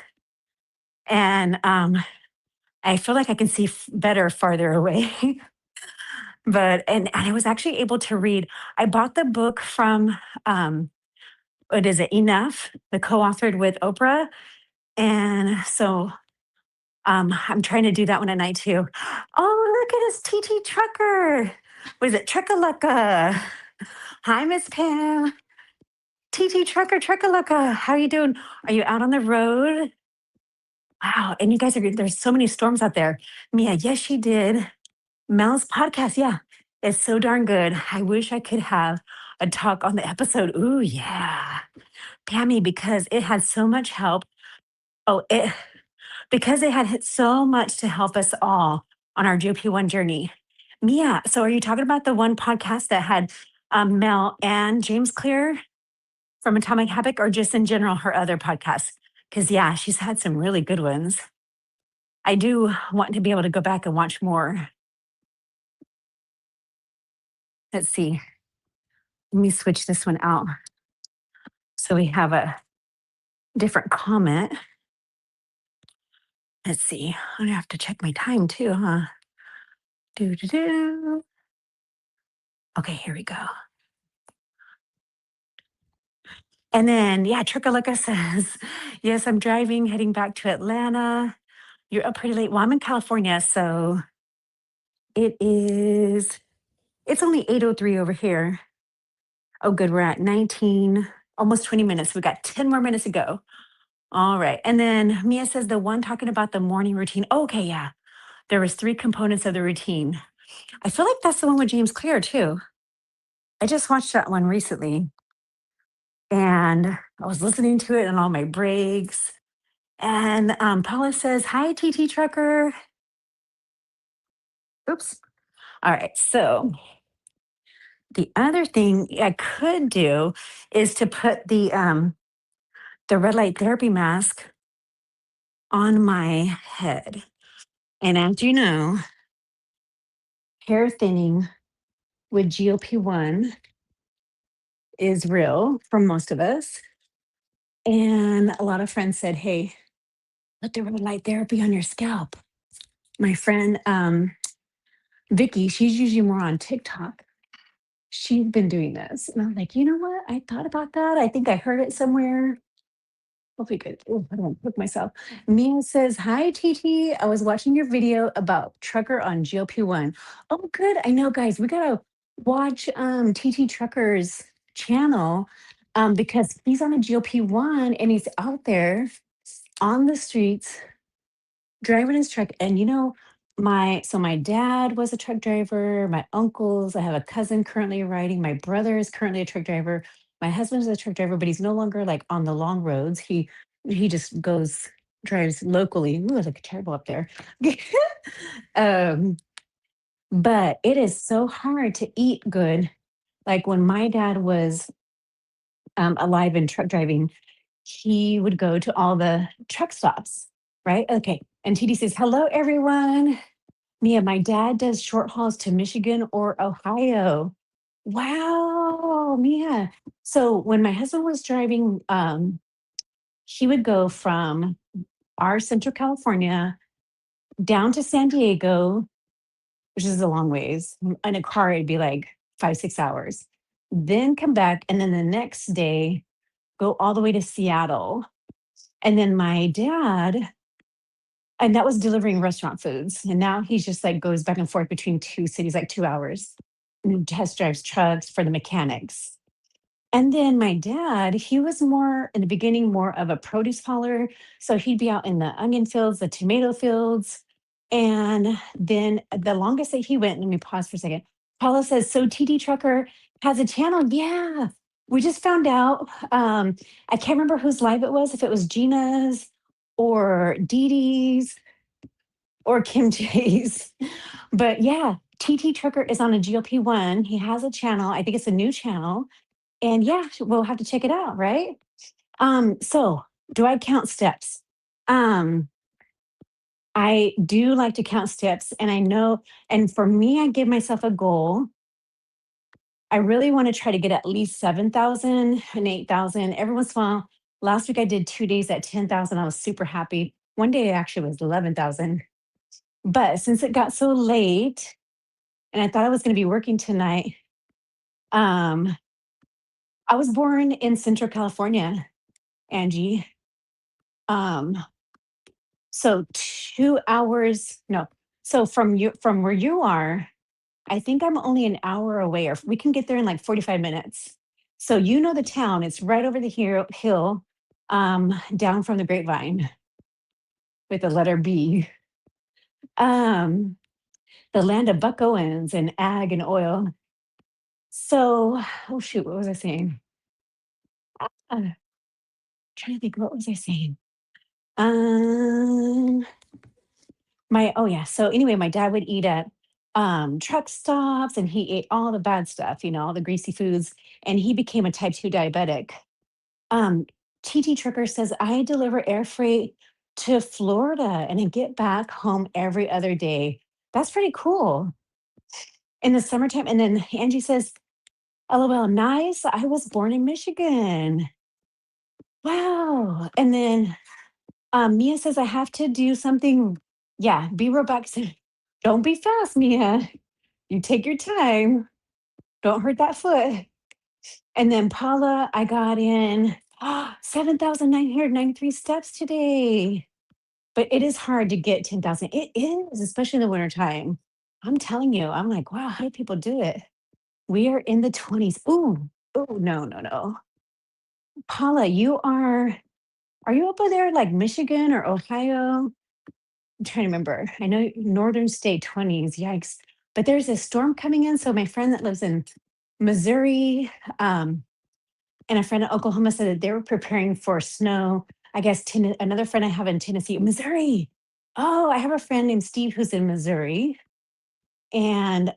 and I feel like I can see better farther away. But and I was actually able to read. I bought the book from what is it? Enough, the co-authored with Oprah, and so I'm trying to do that one at night too. Oh, look at us, TT Trucker. Was it Truckalacka? Hi, Miss Pam. TT Trucker, Truckalacka. How are you doing? Are you out on the road? Wow. And you guys there's so many storms out there. Mia, yes, she did. Mel's podcast. Yeah. It's so darn good. I wish I could have a talk on the episode. Ooh, yeah. Pammy, because it had so much help. Oh, because it had so much to help us all on our GOP1 journey. Mia, so are you talking about the one podcast that had Mel and James Clear from Atomic Habit, or just in general her other podcasts? Because, yeah, she's had some really good ones. I do want to be able to go back and watch more. Let's see. Let me switch this one out so we have a different comment. Let's see. I'm gonna have to check my time too, huh? Do do do. Okay, here we go. And then, yeah, Trickalika says, yes, I'm driving, heading back to Atlanta. You're up pretty late. Well, I'm in California, so it's only 8:03 over here. Oh, good. We're at 19, almost 20 minutes. We got 10 more minutes to go. All right. And then Mia says the one talking about the morning routine. Oh, okay, yeah. There was three components of the routine. I feel like that's the one with James Clear too. I just watched that one recently, and I was listening to it on all my breaks. And Paula says, hi, TT Trucker. Oops. All right. So the other thing I could do is to put the red light therapy mask on my head. And as you know, hair thinning with GLP-1 is real for most of us. And a lot of friends said, hey, put the red light therapy on your scalp. My friend Vicky, she's usually more on TikTok. she's been doing this. And I'm like, you know what? I thought about that. I think I heard it somewhere. Hopefully good. Oh, I don't cook myself. Mia says, hi, TT. I was watching your video about Trucker on GLP-1. Oh, good. I know, guys. We got to watch TT Trucker's channel because he's on a GLP-1 and he's out there on the streets driving his truck. And my dad was a truck driver, my uncles, I have a cousin currently riding, my brother is currently a truck driver, my husband's a truck driver, but he's no longer like on the long roads. He just drives locally. Ooh, I look terrible up there. um, but it is so hard to eat good. Like when my dad was alive and truck driving, he would go to all the truck stops, right? Okay. And TD says, hello, everyone. Mia, my dad does short hauls to Michigan or Ohio. Wow, Mia. So when my husband was driving, he would go from our Central California down to San Diego, which is a long ways. In a car, it'd be like 5, 6 hours. Then come back, and then the next day, go all the way to Seattle. And then my dad, and that was delivering restaurant foods. And now he's just like goes back and forth between two cities, like 2 hours, and test drives trucks for the mechanics. And then my dad, he was more in the beginning, more of a produce hauler. So he'd be out in the onion fields, the tomato fields. And then the longest that he went, let me pause for a second. Paula says, so TD Trucker has a channel. Yeah. We just found out. I can't remember whose live it was, if it was Gina's or Dee Dee's or Kim J's. But yeah, TT Trucker is on a GLP-1. He has a channel. I think it's a new channel. And yeah, we'll have to check it out, right? So do I count steps? Um, I do like to count steps, and I know, and for me, I give myself a goal. I really want to try to get at least 7,000 and 8,000 every once in a while. Last week I did 2 days at 10,000. I was super happy. One day it actually was 11,000. But since it got so late and I thought I was going to be working tonight, um, I was born in Central California, Angie. Um, so 2 hours, no. So from where you are, I think I'm only an hour away, or we can get there in like 45 minutes. So you know the town, it's right over the hill, down from the grapevine with the letter B. Um, the land of Buck Owens and ag and oil. So, oh shoot, what was I saying? Trying to think, what was I saying? Um, oh yeah. So anyway, my dad would eat at truck stops, and he ate all the bad stuff, all the greasy foods, and he became a type 2 diabetic. Um, TT Trucker says, I deliver air freight to Florida and I get back home every other day. That's pretty cool in the summertime. And then Angie says, LOL, nice. I was born in Michigan. Wow. And then Mia says, I have to do something. Yeah, be robotic. Don't be fast, Mia. You take your time. Don't hurt that foot. And then Paula, I got in 7,993 steps today. But it is hard to get 10,000. It is, especially in the wintertime. I'm telling you, I'm like, wow, how do people do it? We are in the 20s. Ooh, ooh, no, no, no. Paula, are you up there like Michigan or Ohio? I'm trying to remember. I know northern state 20s, yikes. But there's a storm coming in. So my friend that lives in Missouri, and a friend in Oklahoma said that they were preparing for snow. I guess another friend I have in Tennessee, Missouri. Oh, I have a friend named Steve who's in Missouri, and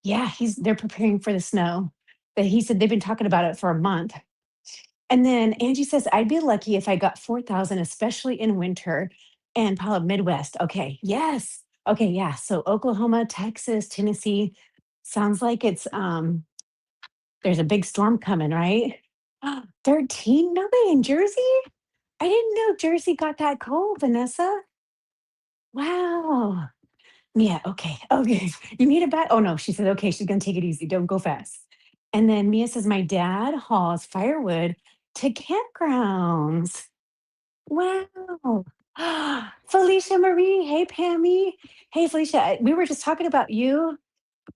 yeah, they're preparing for the snow. But he said they've been talking about it for a month. And then Angie says, I'd be lucky if I got 4,000, especially in winter. And Paula, Midwest. Okay, yes. Okay, yeah. So Oklahoma, Texas, Tennessee. Sounds like there's a big storm coming, right? 13? Nobody in Jersey? I didn't know Jersey got that cold, Vanessa. Wow. Mia, okay, okay. You need a bag? Oh no, she said, okay, she's gonna take it easy. Don't go fast. And then Mia says, my dad hauls firewood to campgrounds. Wow. Felicia Marie. Hey, Pammy. Hey, Felicia. We were just talking about you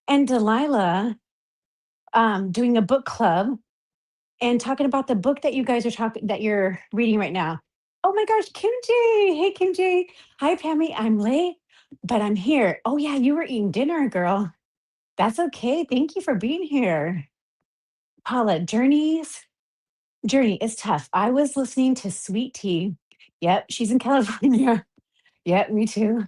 and Delilah doing a book club and talking about the book that you guys are talking that you're reading right now. Oh my gosh, Kim J. Hey, Kim J. Hi, Pammy. I'm late, but I'm here. Oh yeah, you were eating dinner, girl. That's okay. Thank you for being here. Paula, Journey is tough. I was listening to Sweet Tea. Yep, she's in California. Yep, me too.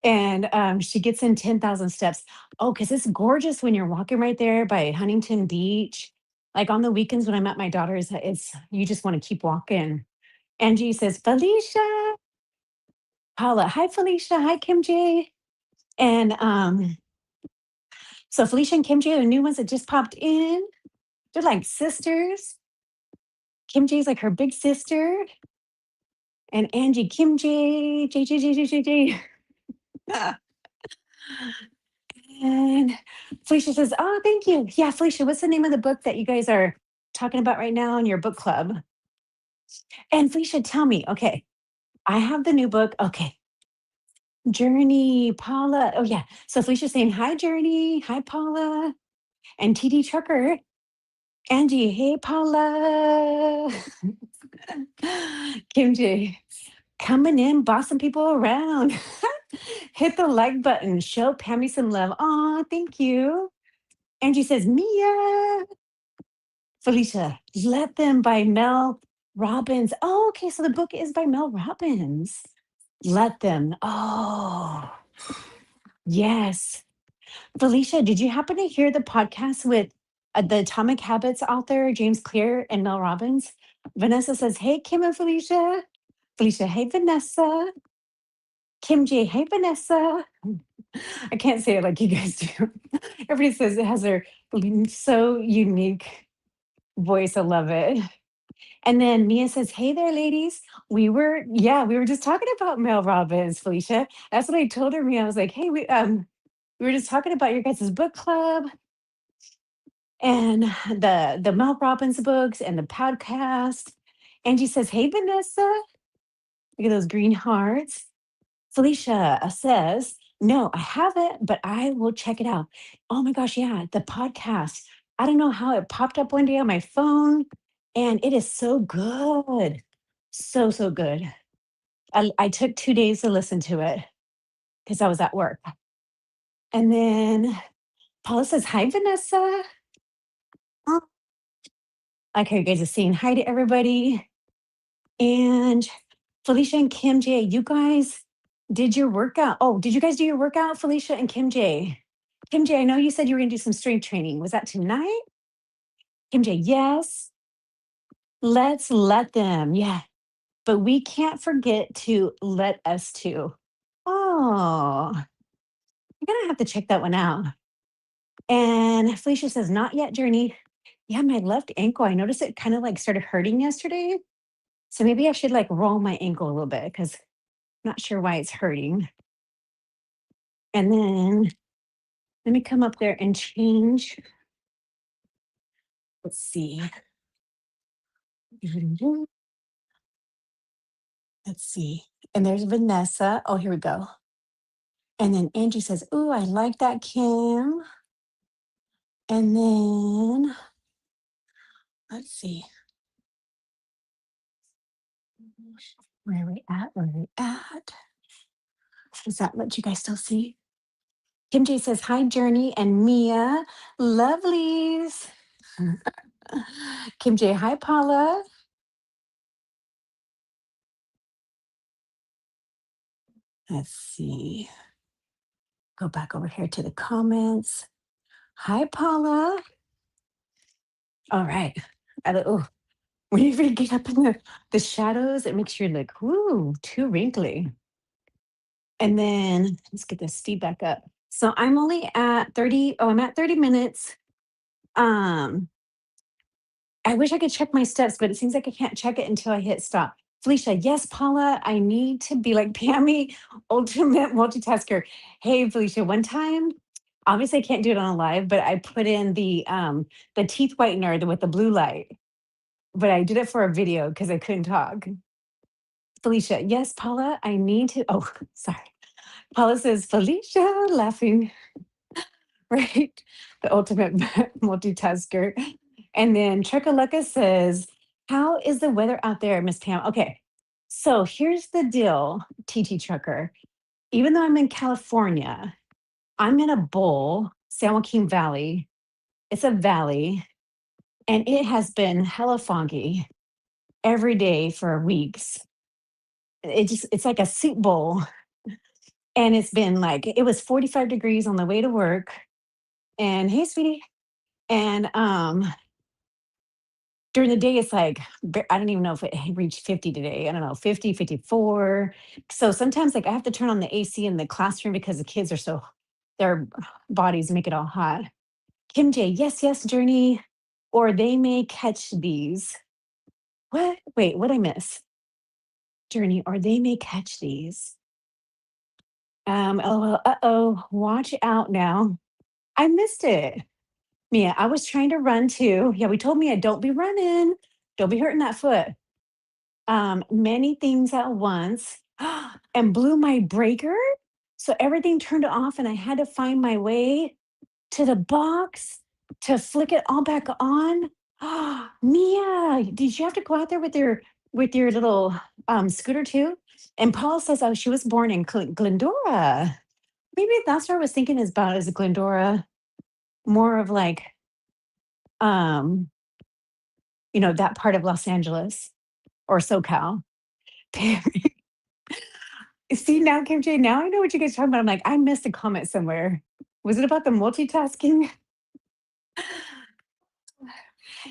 And she gets in 10,000 steps. Oh, because it's gorgeous when you're walking right there by Huntington Beach. Like on the weekends when I'm at my daughter's, it's you just want to keep walking. Angie says, Felicia. Paula, hi Felicia. Hi Kim J. And so Felicia and Kim J are the new ones that just popped in. They're like sisters. Kim J's like her big sister. And Angie, Kim J, J, J, J, J, J, J. And Felicia says, oh, thank you. Yeah, Felicia, what's the name of the book that you guys are talking about right now in your book club? And Felicia, tell me, okay, I have the new book. Okay. Journey, Paula. Oh, yeah. So Felicia's saying, hi, Journey. Hi, Paula. And TD Trucker. Angie, hey, Paula. Kim J, coming in, bossing people around. Hit the like button. Show Pammy some love. Aw, thank you. Angie says, Mia. Felicia, Let Them by Mel Robbins. Oh, okay. So the book is by Mel Robbins. Let Them. Oh, yes. Felicia, did you happen to hear the podcast with the Atomic Habits author, James Clear and Mel Robbins? Vanessa says, hey, Kim and Felicia. Felicia, hey, Vanessa. Kim J, hey, Vanessa. I can't say it like you guys do. Everybody says it has their so unique voice. I love it. And then Mia says, hey there, ladies. We were just talking about Mel Robbins, Felicia. That's what I told her, Mia. I was like, hey, we were just talking about your guys' book club and the Mel Robbins books and the podcast. Angie says, hey, Vanessa. Look at those green hearts. Felicia says, no, I haven't, but I will check it out. Oh my gosh, yeah, the podcast. I don't know how it popped up one day on my phone, and it is so good. So, so good. I took 2 days to listen to it because I was at work. And then Paula says, hi, Vanessa. Oh, okay, you guys are saying hi to everybody. And Felicia and Kim J, you guys did your workout. Oh, did you guys do your workout, Felicia and Kim J? Kim J, I know you said you were going to do some strength training. Was that tonight? Kim J, yes. Let's let them. Yeah. But we can't forget to let us too. Oh, I'm going to have to check that one out. And Felicia says, not yet, Journey. Yeah, my left ankle. I noticed it kind of like started hurting yesterday. So maybe I should like roll my ankle a little bit because I'm not sure why it's hurting. And then let me come up there and change. Let's see. Let's see. And there's Vanessa. Oh, here we go. And then Angie says, oh, I like that, Kim. And then let's see. Where are we at? Where are we at? Does that let you guys still see? Kim J says, hi, Journey and Mia. Lovelies. Kim J, hi, Paula. Let's see. Go back over here to the comments. Hi, Paula. All right. Oh, when you get up in the shadows, it makes you look, whoo, too wrinkly. And then let's get this speed back up. So I'm only at 30. Oh, I'm at 30 minutes. I wish I could check my steps, but it seems like I can't check it until I hit stop. Felicia, yes, Paula, I need to be like Pammy, ultimate multitasker. Hey, Felicia, one time, obviously I can't do it on a live, but I put in the teeth whitener with the blue light, but I did it for a video because I couldn't talk. Felicia, yes, Paula, I need to. Oh, sorry. Paula says, Felicia, laughing, right? The ultimate multitasker. And then Chuckalunga says, how is the weather out there, Miss Pam? Okay, so here's the deal, TT Trucker. Even though I'm in California, I'm in a bowl, San Joaquin Valley. It's a valley, and it has been hella foggy every day for weeks. It's like a soup bowl. And it's been like, it was 45 degrees on the way to work. And hey, sweetie. And during the day, it's like, I don't even know if it had reached 50 today. I don't know, 50, 54. So sometimes like I have to turn on the AC in the classroom because the kids are so, their bodies make it all hot. Kim J, yes, yes, Journey. Or they may catch these. What? Wait, what I miss? Journey, or they may catch these. LOL, uh-oh, watch out now. I missed it. Mia, I was trying to run too. Yeah, we told Mia, don't be running. Don't be hurting that foot. Many things at once and blew my breaker. So everything turned off and I had to find my way to the box to flick it all back on. Mia, did you have to go out there with your little scooter too? And Paul says, oh, she was born in Glendora. Maybe that's what I was thinking is about is Glendora, more of like that part of Los Angeles or SoCal. See now, Kim J, now I know what you guys are talking about. I'm like, I missed a comment somewhere. Was it about the multitasking?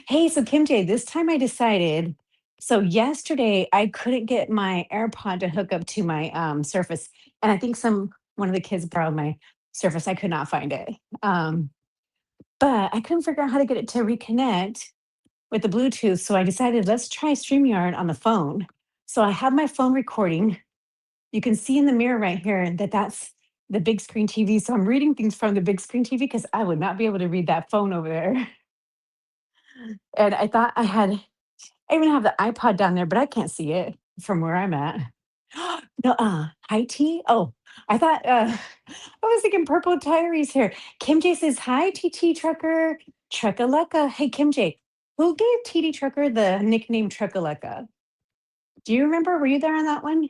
Hey, so Kim J, this time I decided. So yesterday I couldn't get my AirPod to hook up to my Surface, and I think one of the kids borrowed my Surface. I could not find it, but I couldn't figure out how to get it to reconnect with the Bluetooth. So I decided let's try StreamYard on the phone. So I have my phone recording. You can see in the mirror right here that that's the big screen TV. So I'm reading things from the big screen TV because I would not be able to read that phone over there. And I thought I even have the iPod down there, but I can't see it from where I'm at. No, hi T. Oh, I thought I was thinking purple diaries here. Kim J says hi, TT Trucker, Truckaleka. Hey Kim J, who gave TT Trucker the nickname Truckaleka? Do you remember? Were you there on that one?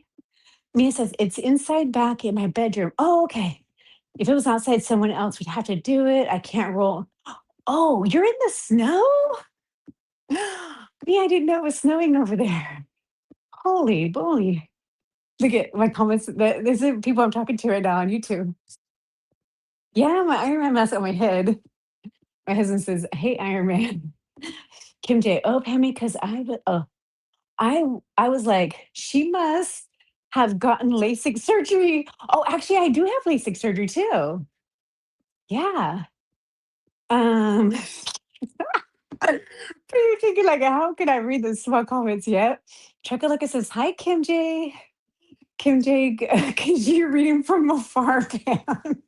Mia says it's inside back in my bedroom. Oh, okay. If it was outside, someone else would have to do it. I can't roll. Oh, you're in the snow? Yeah, I didn't know it was snowing over there. Holy moly. Look at my comments. These are people I'm talking to right now on YouTube. Yeah, my Iron Man mask on my head. My husband says, hey, Iron Man. Kim J, oh, Pammy, because I was like, she must have gotten LASIK surgery. Oh, actually, I do have LASIK surgery too. Yeah. Um, you're thinking like, how can I read the small comments yet? Chuckalika says, hi, Kim J. Kim J, because you're reading from afar, Pam.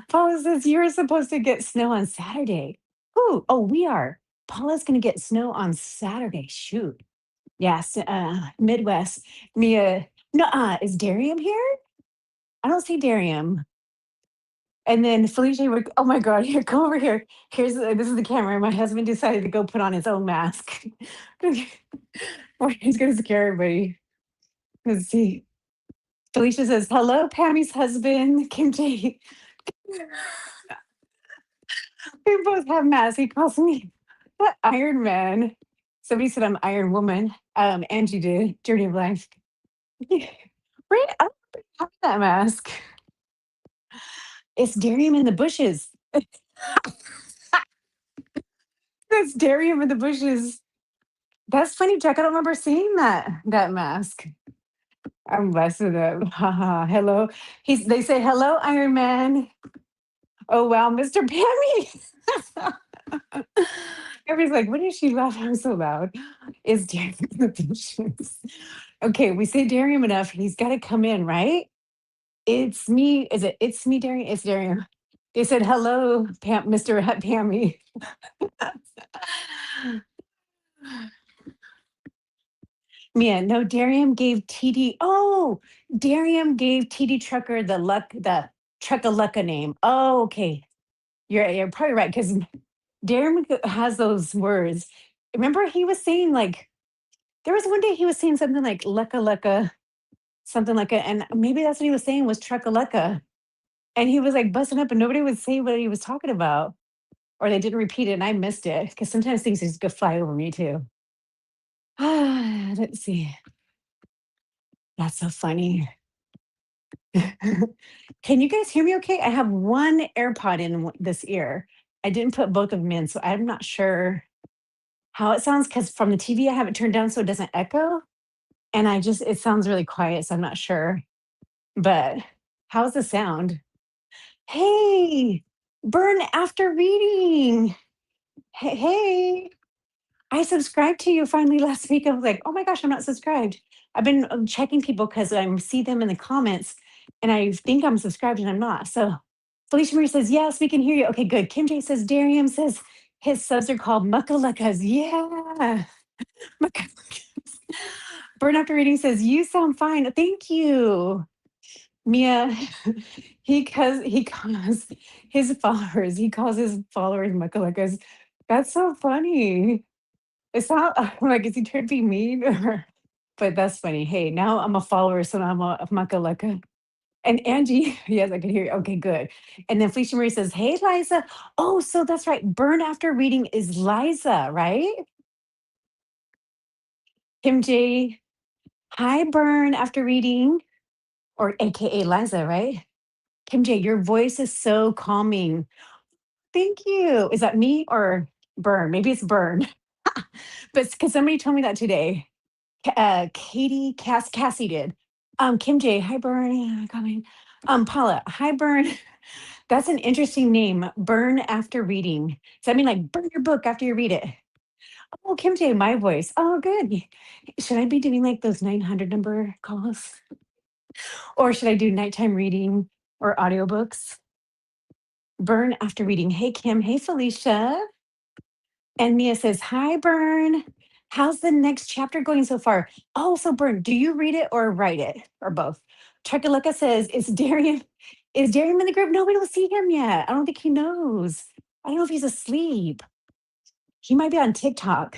Paula says, you're supposed to get snow on Saturday. Ooh, oh, we are. Paula's going to get snow on Saturday. Shoot. Yes, Midwest. Mia, no, is Darium here? I don't see Darium. And then Felicia would, oh my God, here, come over here. This is the camera. My husband decided to go put on his own mask. Or he's going to scare everybody. Let's see. Felicia says, hello, Pammy's husband, Kim J. We both have masks. He calls me Iron Man. Somebody said I'm Iron Woman. Angie did, Journey of Life. Right? I don't have that mask. It's Darium in the bushes. That's Darium in the bushes. That's funny, Jack. I don't remember seeing that mask. I'm messing up. Haha. Hello. They say hello, Iron Man. Oh wow, Mr. Pammy. Everybody's like, what is she laughing so loud? Is Darium in the dishes? Okay, we say Darium enough. He's got to come in, right? It's me. Is it? It's me, Darium. It's Darium. They said, hello, Pam, Mr. Pammy. Mia, no, Darium gave TD. Oh, Darium gave TD Trucker the Trucka name. Oh, okay. You're probably right because Darium has those words. Remember, he was saying like there was one day he was saying something like Lucka, something like a, and maybe that's what he was saying was Trucka. And he was like busting up and nobody would say what he was talking about. Or they didn't repeat it and I missed it. Because sometimes things just go fly over me too. Let's see. That's so funny. Can you guys hear me okay? I have one AirPod in this ear. I didn't put both of them in, so I'm not sure how it sounds because from the TV I have it turned down so it doesn't echo. And it sounds really quiet, so I'm not sure. But how's the sound? Hey, burn after reading. Hey, I subscribed to you finally last week. I was like, oh my gosh, I'm not subscribed. I've been checking people because I see them in the comments and I think I'm subscribed and I'm not. So Felicia Marie says, yes, we can hear you. Okay, good. Kim J says, Darium says his subs are called Muckalakas. Yeah. Muckalakas. Burn After Reading says, you sound fine. Thank you. Mia, he calls his followers Muckalakas. That's so funny. It's not like, is he trying to be mean? Or, but that's funny. Hey, now I'm a follower, so now I'm a Makaleka. And Angie, yes, I can hear you. Okay, good. And then Felicia Marie says, hey, Liza. Oh, so that's right. Burn After Reading is Liza, right? Kim J, hi, Burn After Reading, or AKA Liza, right? Kim J, your voice is so calming. Thank you. Is that me or Burn? Maybe it's Burn. But because somebody told me that today. Cassie did. Kim J, hi Burn, coming. Paula, hi Burn. That's an interesting name. Burn after reading. Does that mean like burn your book after you read it? Oh, Kim J, my voice. Oh, good. Should I be doing like those 900 number calls? Or should I do nighttime reading or audiobooks? Burn after reading. Hey Kim, hey Felicia. And Mia says, hi, Bern. How's the next chapter going so far? Oh, so Bern, do you read it or write it or both? Chuckaleka says, is Darian in the group? No, we don't see him yet. I don't think he knows. I don't know if he's asleep. He might be on TikTok.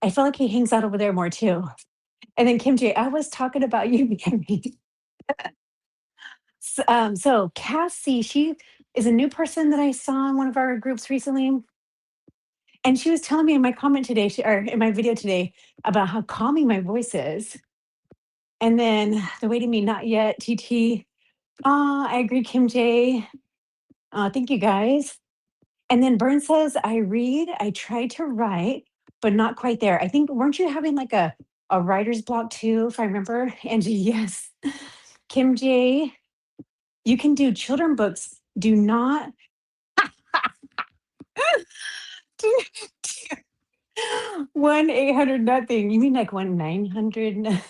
I feel like he hangs out over there more too. And then Kim J, I was talking about you, Mary. So Cassie, she is a new person that I saw in one of our groups recently. And she was telling me in my comment today, or in my video today, about how calming my voice is. And then the way to me, not yet, TT. I agree, Kim J. Thank you guys. And then Burn says, I read, I try to write, but not quite there. I think, weren't you having like a writer's block too, if I remember? Angie, yes. Kim J, you can do children books. Do not. 1-800 nothing. You mean like 1-900?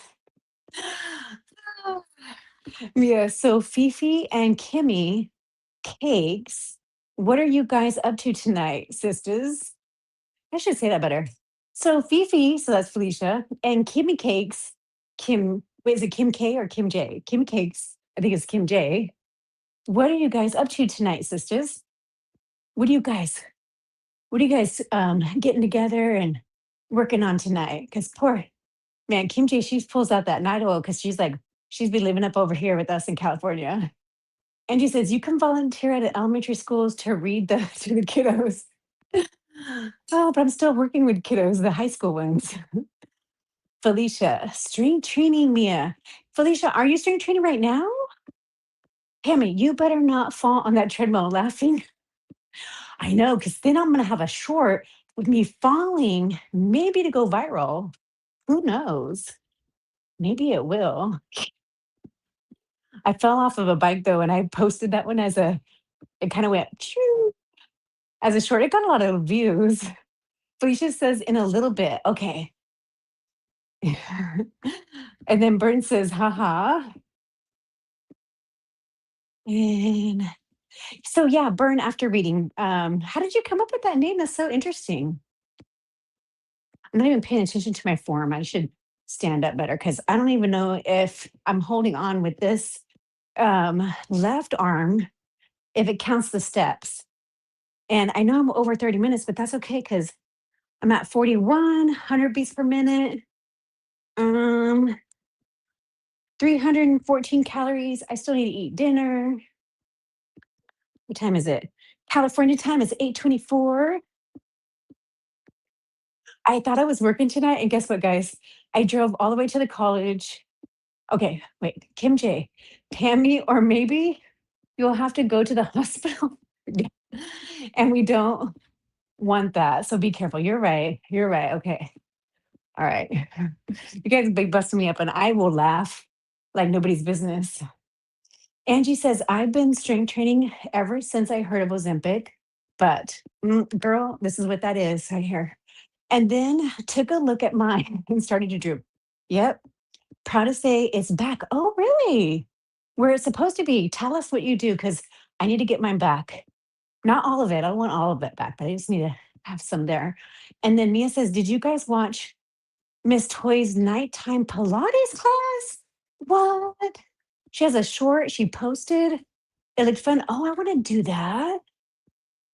Yeah, so Fifi and Kimmy Cakes, what are you guys up to tonight, sisters? I should say that better. So Fifi, so that's Felicia, and Kimmy Cakes, wait, is it Kim K or Kim J? Kim Cakes, I think it's Kim J. What are you guys up to tonight, sisters? What are you guys, getting together and working on tonight? Because poor man, Kim J, she pulls out that night oil because she's been living up over here with us in California. Angie says, you can volunteer at elementary schools to read to the kiddos. Oh, but I'm still working with kiddos, the high school ones. Felicia, strength training, Mia. Felicia, are you strength training right now? Tammy, you better not fall on that treadmill laughing. I know, because then I'm going to have a short with me falling, maybe to go viral. Who knows? Maybe it will. I fell off of a bike though, and I posted that one it kind of went as a short. It got a lot of views. Felicia says in a little bit. Okay. And then Burton says, haha. And so yeah, Burn after reading. How did you come up with that name? That's so interesting. I'm not even paying attention to my form. I should stand up better because I don't even know if I'm holding on with this left arm, if it counts the steps. And I know I'm over 30 minutes, but that's okay because I'm at 41, 100 beats per minute, um, 314 calories. I still need to eat dinner. What time is it? California time is 8:24. I thought I was working tonight, and guess what, guys? I drove all the way to the college. Okay, wait, Kim J, Tammy, or maybe you'll have to go to the hospital. And we don't want that. So be careful. You're right. You're right. Okay. All right. You guys big busting me up and I will laugh like nobody's business. Angie says, I've been strength training ever since I heard of Ozempic, but girl, this is what that is right here. And then took a look at mine and started to droop. Yep. Proud to say it's back. Oh, really? Where it's supposed to be. Tell us what you do because I need to get mine back. Not all of it. I don't want all of it back, but I just need to have some there. And then Mia says, did you guys watch Miss Toy's nighttime Pilates class? What? She has a short she posted. It looked fun. Oh, I want to do that.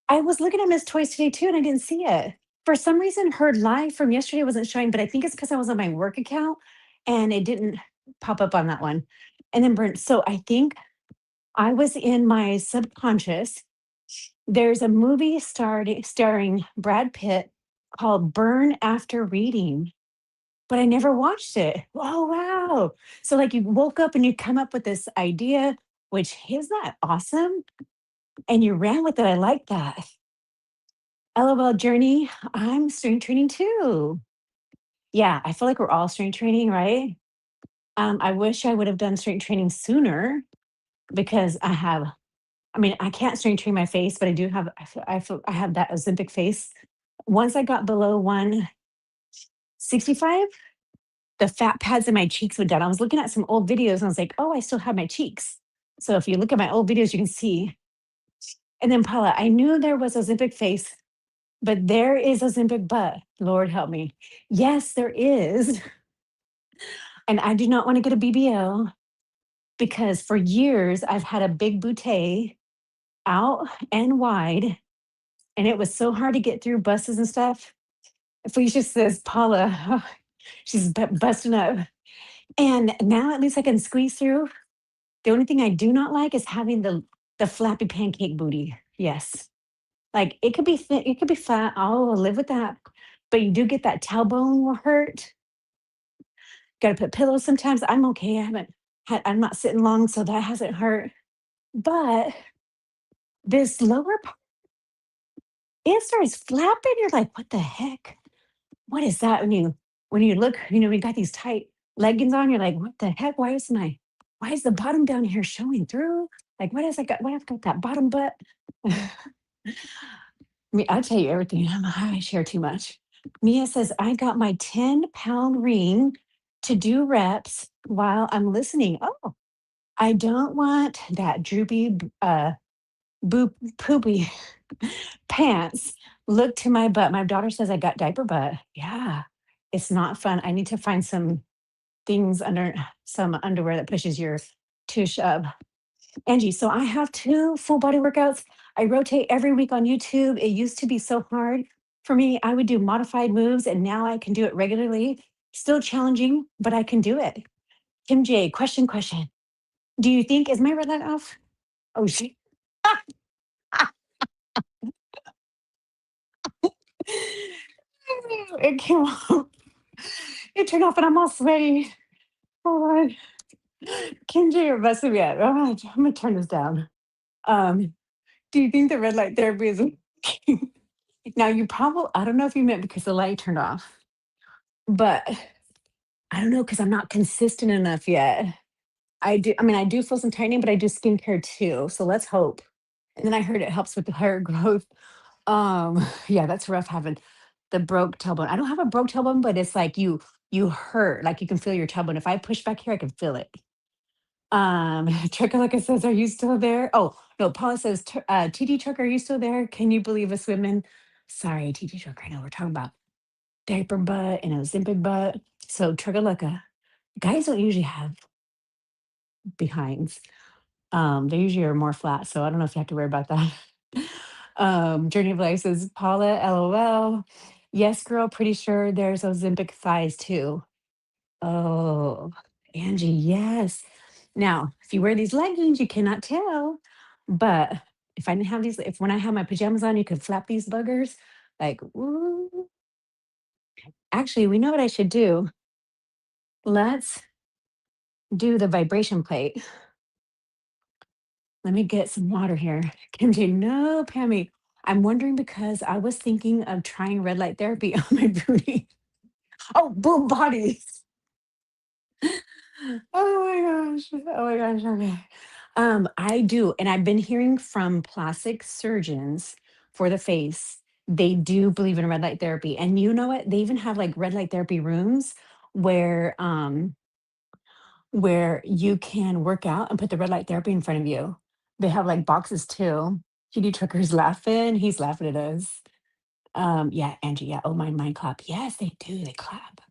I was looking at Miss Toys today too, and I didn't see it. For some reason, her live from yesterday wasn't showing, but I think it's because I was on my work account and it didn't pop up on that one. And then burnt. So I think I was in my subconscious. There's a movie starring Brad Pitt called Burn After Reading, but I never watched it. Oh, wow. So, like, you woke up and you come up with this idea, which is that awesome? And you ran with it. I like that. LOL Journey, I'm strength training too. Yeah, I feel like we're all strength training, right? I wish I would have done strength training sooner because I mean, I can't strength train my face, but I do have, I have that Ozempic face. Once I got below 165, the fat pads in my cheeks went down. I was looking at some old videos and I was like, oh, I still have my cheeks. So if you look at my old videos, you can see. And then Paula, I knew there was Ozempic face, but there is Ozempic butt. Lord help me. Yes, there is. And I do not want to get a BBL because for years I've had a big bootay out and wide, and it was so hard to get through buses and stuff. Felicia says, Paula, she's busting up. And now at least I can squeeze through. The only thing I do not like is having the flappy pancake booty. Yes. Like it could be thin, it could be flat. I'll live with that. But you do get that tailbone will hurt. Got to put pillows sometimes. I'm okay. I'm not sitting long, so that hasn't hurt. But this lower part, it starts flapping. You're like, what the heck? What is that? When you look, we got these tight leggings on, you're like, what the heck? Why is the bottom down here showing through? Like, what I've got that bottom butt? I mean, I'll tell you everything. I share too much. Mia says, I got my 10-pound ring to do reps while I'm listening. Oh, I don't want that droopy, poopy pants. Look to my butt. My daughter says I got diaper butt. Yeah, it's not fun. I need to find some things under some underwear that pushes your tush up. Angie, so I have 2 full body workouts. I rotate every week on YouTube. It used to be so hard for me. I would do modified moves and now I can do it regularly. Still challenging, but I can do it. Kim J, question. Do you think, is my red light off? Oh, she. It came off. It turned off and I'm all sweaty. Hold on. Kim J, you're messing me up. I'm gonna turn this down. Um, do you think the red light therapy is working? Now you probably, I don't know if you meant because the light turned off, but I don't know because I'm not consistent enough yet. I mean, I do feel some tightening, but I do skincare too. So let's hope. And then I heard it helps with the hair growth. Yeah, that's rough having the broke tailbone. I don't have a broke tailbone, but it's like you hurt, like you can feel your tailbone. If I push back here, I can feel it. Trikalika says, "Are you still there?" Oh no, Paula says, "TD Truck, are you still there? Can you believe us women?" Sorry, TD Truck. I know we're talking about diaper butt and Ozempic butt. So Trikalika, guys don't usually have behinds. They usually are more flat, so I don't know if you have to worry about that. Journey of Life says, Paula, LOL. Yes, girl, pretty sure there's Ozempic thighs too. Oh, Angie, yes. Now, if you wear these leggings, you cannot tell. But if I didn't have these, if when I have my pajamas on, you could flap these buggers. Like, ooh. Actually, we know what I should do. Let's do the vibration plate. Let me get some water here. Kimchi, no, Pammy. I'm wondering because I was thinking of trying red light therapy on my booty. Oh, boob bodies. Oh my gosh. Oh my gosh. Okay. I do, and I've been hearing from plastic surgeons for the face. They do believe in red light therapy. And you know what? They even have like red light therapy rooms where where you can work out and put the red light therapy in front of you. They have like boxes too. TD Trucker's laughing. He's laughing at us. Yeah, Angie, yeah. Oh, mind clap. Yes, they do. They clap.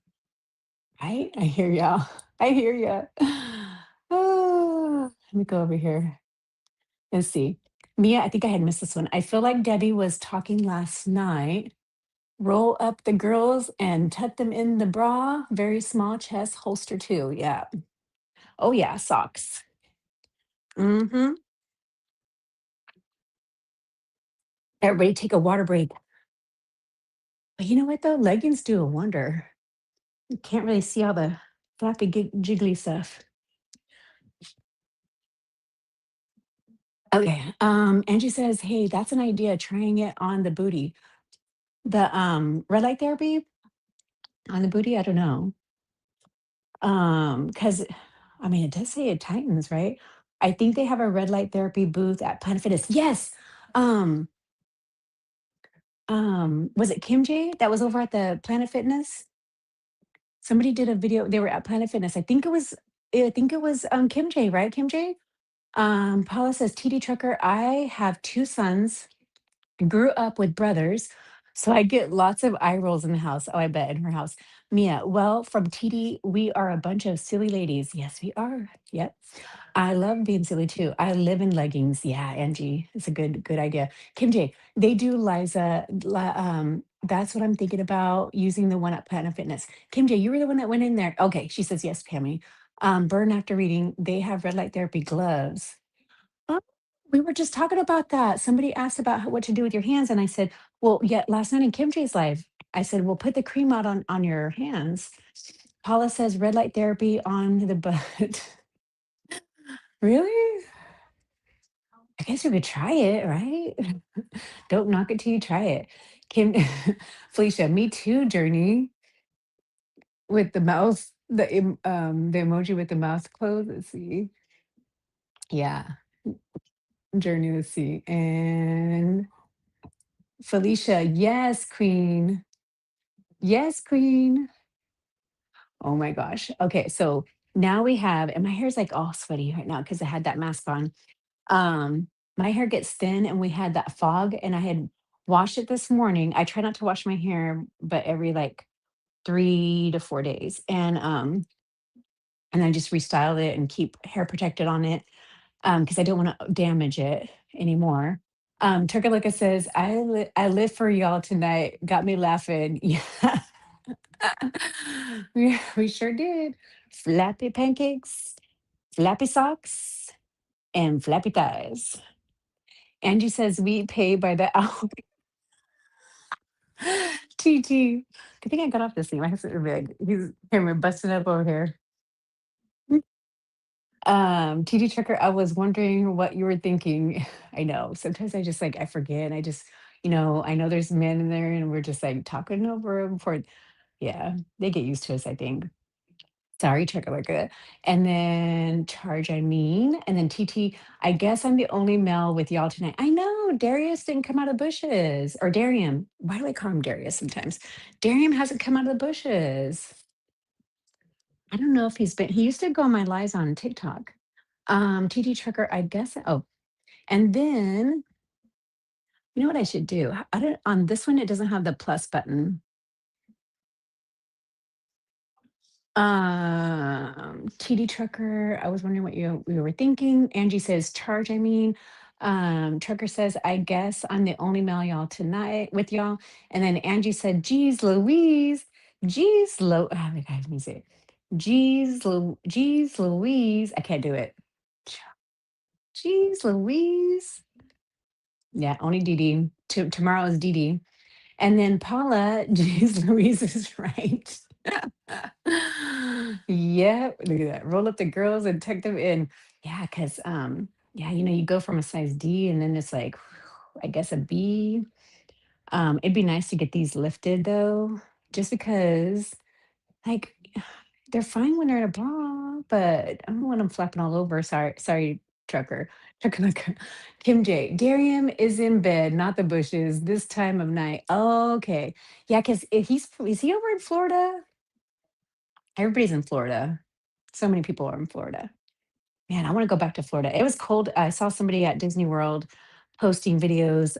Right? I hear ya. I hear ya. Oh, let me go over here. Let's see. Mia, I think I had missed this one. I feel like Debbie was talking last night. Roll up the girls and tuck them in the bra. Very small chest holster too. Yeah. Oh yeah, socks. Mm-hmm. Everybody take a water break. But you know what though? Leggings do a wonder. You can't really see all the flappy jiggly stuff. Okay. Angie says, hey, that's an idea, trying it on the booty. The red light therapy on the booty, I don't know. Because I mean it does say it tightens, right? I think they have a red light therapy booth at Planet Fitness. Yes. Um, was it Kim J that was over at the Planet Fitness? Somebody did a video, they were at Planet Fitness. I think it was Kim J, right? Kim J? Paula says, TD Trucker, I have two sons, grew up with brothers, so I get lots of eye rolls in the house. Oh, I bet in her house. Mia, well, from TD, we are a bunch of silly ladies. Yes, we are. Yep. I love being silly too. I live in leggings. Yeah, Angie, it's a good idea. Kim J, they do Liza. That's what I'm thinking about using the one at Planet Fitness. Kim J, you were the one that went in there. Okay, she says yes, Pammy. Burn after reading. They have red light therapy gloves. Oh, we were just talking about that. Somebody asked about what to do with your hands, and I said, "Well, yeah." Last night in Kim J's live, I said, "Well, put the cream out on your hands." Paula says red light therapy on the butt. Really? I guess we could try it, right? Don't knock it till you try it. Kim, Felicia, me too. Journey with the mouth, the emoji with the mouth closed. Let's see. Yeah, Journey. Let's see, and Felicia, yes, Queen. Yes, Queen. Oh my gosh. Okay, so now we have, and my hair's like all sweaty right now because I had that mask on. Um, my hair gets thin, and we had that fog, and I had washed it this morning. I try not to wash my hair, but every like 3 to 4 days, and I just restyled it and keep hair protected on it because I don't want to damage it anymore. Turkalika says, I live for y'all tonight. Got me laughing. Yeah. We sure did. Flappy pancakes, flappy socks, and flappy thighs. Angie says we pay by the hour. TT. I think I got off this thing. My husband would be like, he's here, we're busting up over here. TT Trucker, I was wondering what you were thinking. I know. Sometimes I just like I forget. I just, I know there's men in there and we're just like talking over 'em before. Yeah, they get used to us, I think. Sorry, Chickalurka. And then Charge, I mean, and then TT, I guess I'm the only male with y'all tonight. I know Darius didn't come out of the bushes. Or Darium. Why do I call him Darius sometimes? Darium hasn't come out of the bushes. I don't know if he used to go on my lives on TikTok. TT Trucker, I guess. Oh, and then you know what I should do? I don't on this one, it doesn't have the plus button. TD Trucker, I was wondering what you were thinking. Angie says, charge, I mean. Trucker says, I guess I'm the only male y'all tonight with y'all. And then Angie said, geez, Louise. Oh my God, let me say it. Geez, Louise. I can't do it. Geez, Louise. Yeah, only Dee Dee. Tomorrow is Dee Dee. And then Paula, geez, Louise is right. Yeah, look at that. Roll up the girls and tuck them in. Yeah, because yeah, you go from a size D and then it's like I guess a B. It'd be nice to get these lifted though, just because like they're fine when they're in a bra, but I don't want them flapping all over. Sorry, trucker. Trucker. Kim J. Darium is in bed, not the bushes, this time of night. Okay. Yeah, because is he over in Florida? Everybody's in Florida. So many people are in Florida. Man, I want to go back to Florida. It was cold. I saw somebody at Disney World posting videos.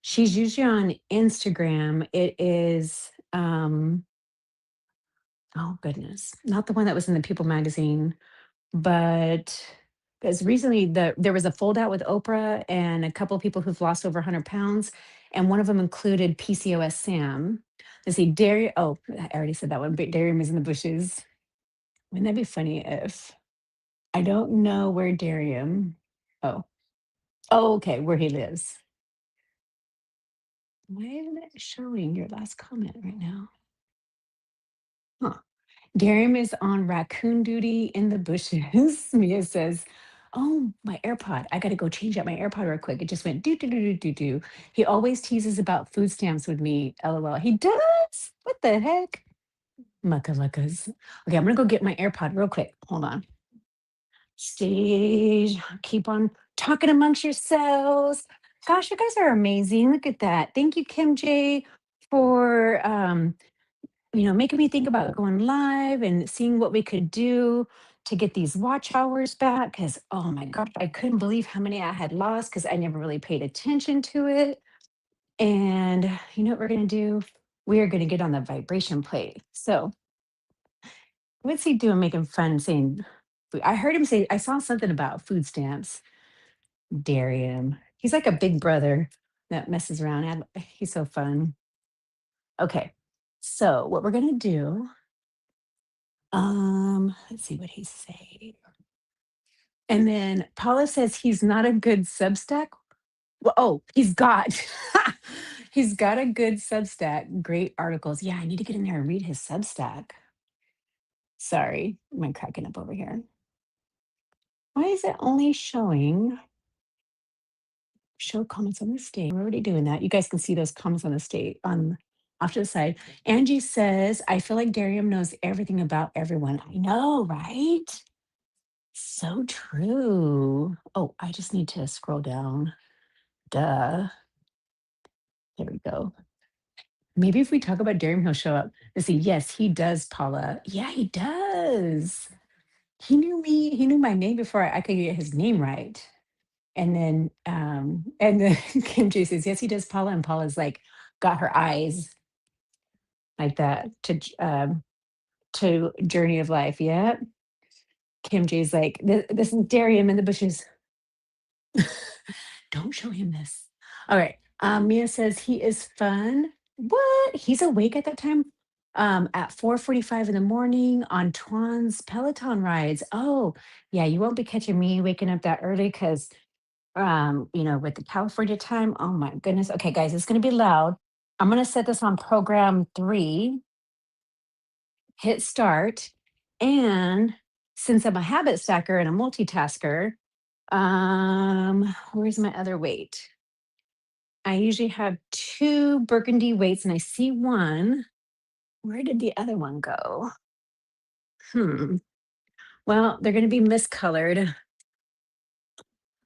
She's usually on Instagram. It is oh goodness, not the one that was in the People magazine, but because recently there was a fold out with Oprah and a couple of people who've lost over 100 pounds, and one of them included PCOS Sam. Let's see, Darius. Oh, I already said that one, but Darius is in the bushes. Wouldn't that be funny if I don't know where Darium? Oh, oh, okay, where he lives. Why isn't it showing your last comment right now? Huh. Darium is on raccoon duty in the bushes. Mia says, "Oh, my AirPod. I got to go change out my AirPod real quick. It just went do do do do do do." He always teases about food stamps with me. LOL. He does. What the heck? Muckaluckas. Okay, I'm gonna go get my AirPod real quick. Hold on. Stage. Keep on talking amongst yourselves. Gosh, you guys are amazing. Look at that. Thank you, Kim J, for making me think about going live and seeing what we could do to get these watch hours back. Cause oh my gosh, I couldn't believe how many I had lost because I never really paid attention to it. And you know what we're gonna do? We are gonna get on the vibration plate. So what's he doing making fun saying I heard him say I saw something about food stamps. Dare him. He's like a big brother that messes around. He's so fun. Okay. So what we're gonna do, let's see what he's saying. And then Paula says he's not a good Substack. Well, oh, he's got he's got a good Substack. Great articles. Yeah, I need to get in there and read his Substack. Sorry, am cracking up over here? Why is it only showing show comments on the stage? We're already doing that. You guys can see those comments on the stage on off to the side. Angie says, I feel like Darium knows everything about everyone. I know, right? So true. Oh, I just need to scroll down. Duh. There we go. Maybe if we talk about Darium, he'll show up. Let's see. Yes, he does, Paula. Yeah, he does. He knew me. He knew my name before I could get his name right. And then Kim J says, yes, he does, Paula. And Paula's like, got her eyes like that to Journey of Life. Yeah. Kim J's like, this is Darium in the bushes. Don't show him this. All right. Mia says he is fun. What? He's awake at that time? At 4:45 in the morning on Twan's Peloton rides. Oh, yeah, you won't be catching me waking up that early because with the California time. Oh my goodness. Okay, guys, it's gonna be loud. I'm gonna set this on program 3, hit start, and since I'm a habit stacker and a multitasker, where's my other weight? I usually have 2 burgundy weights and I see one. Where did the other one go? Hmm. Well, they're going to be miscolored.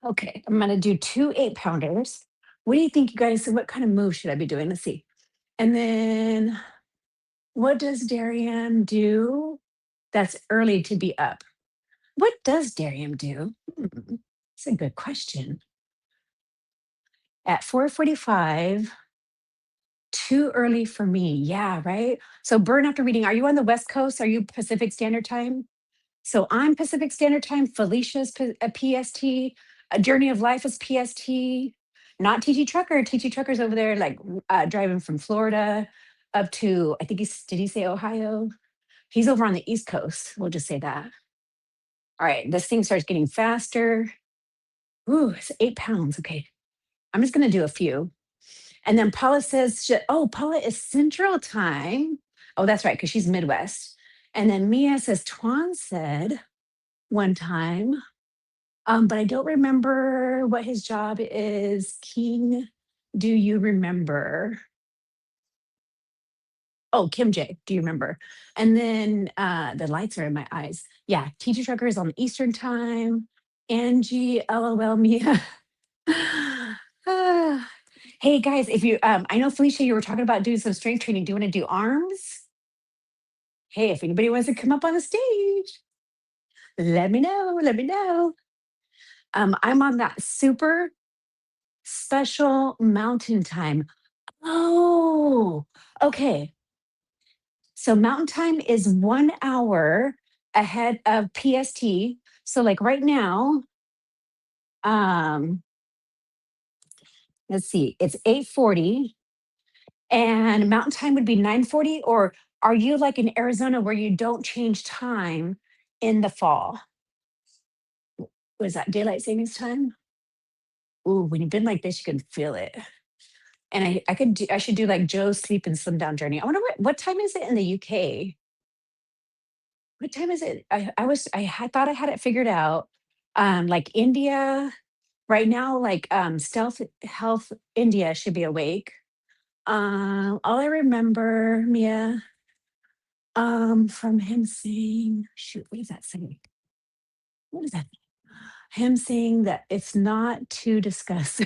Okay, I'm going to do 2 8-pounders. What do you think, you guys? What kind of move should I be doing? Let's see. And then what does Darian do that's early to be up? What does Darian do? That's a good question. At 4:45, too early for me. Yeah, right. So burn after reading. Are you on the West Coast? Are you Pacific Standard Time? So I'm Pacific Standard Time. Felicia's a PST. A Journey of Life is PST. Not TT Trucker. TT Trucker's over there, like driving from Florida up to, I think did he say Ohio? He's over on the East Coast. We'll just say that. All right, this thing starts getting faster. Ooh, it's 8 pounds. Okay, I'm just gonna do a few. And then Paula says, oh, Paula is Central Time. Oh, that's right, because she's Midwest. And then Mia says, Tuan said one time, but I don't remember what his job is. King, do you remember? Oh, Kim J, do you remember? And then the lights are in my eyes. Yeah, Teacher Trucker is on Eastern Time. Angie, LOL, Mia. Ah. Hey guys, if you I know Felicia, you were talking about doing some strength training. Do you want to do arms? Hey, if anybody wants to come up on the stage, let me know. Let me know. I'm on that super special mountain time. Oh, okay. So mountain time is 1 hour ahead of PST. So like right now, um, let's see, it's 8:40 and mountain time would be 9:40. Or are you like in Arizona where you don't change time in the fall? Was that daylight savings time? Ooh, when you've been like this, you can feel it. And I should do like Joe's Sleep and Slim Down Journey. I wonder what time is it in the UK? What time is it? I had thought I had it figured out. Like India right now, like Stealth Health India should be awake. All I remember, Mia, from him saying, shoot, what does that say? What is that? Him saying that it's not to discuss.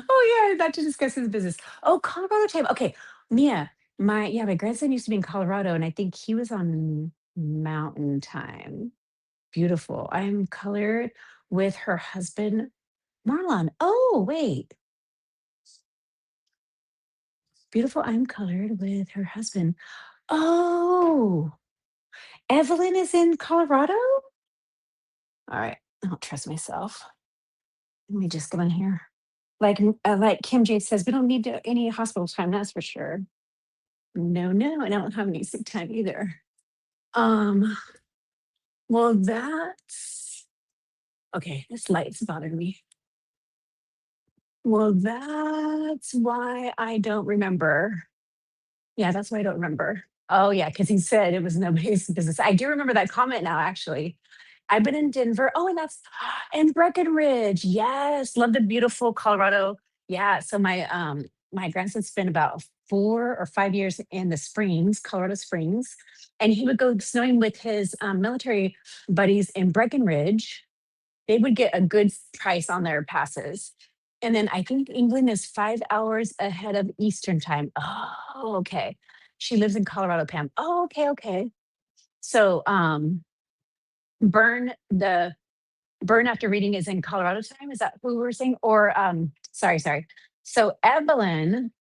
Oh yeah, not to discuss his business. Oh, Colorado time. Okay, Mia, my grandson used to be in Colorado, and I think he was on Mountain Time. Beautiful. I am colored with her husband, Marlon. Oh wait, beautiful. I'm colored with her husband. Oh, Evelyn is in Colorado. All right, I don't trust myself. Let me just go in here. Like Kim J says, we don't need any hospital time. That's for sure. No, no, and I don't have any sick time either. Um, well, that's okay. This light's bothering me. Well, that's why I don't remember. Yeah, that's why I don't remember. Oh, yeah, because he said it was nobody's business. I do remember that comment now, actually. I've been in Denver. Oh, and that's and Breckenridge. Yes, love the beautiful Colorado. Yeah, so my grandson spent about 4 or 5 years in the Springs, Colorado Springs, and he would go snowing with his military buddies in Breckenridge. They would get a good price on their passes. And then I think England is 5 hours ahead of Eastern time. Oh, okay. She lives in Colorado, Pam. Oh, okay, okay. So burn the burn after reading is in Colorado time. Is that who we were saying? Or sorry. So Evelyn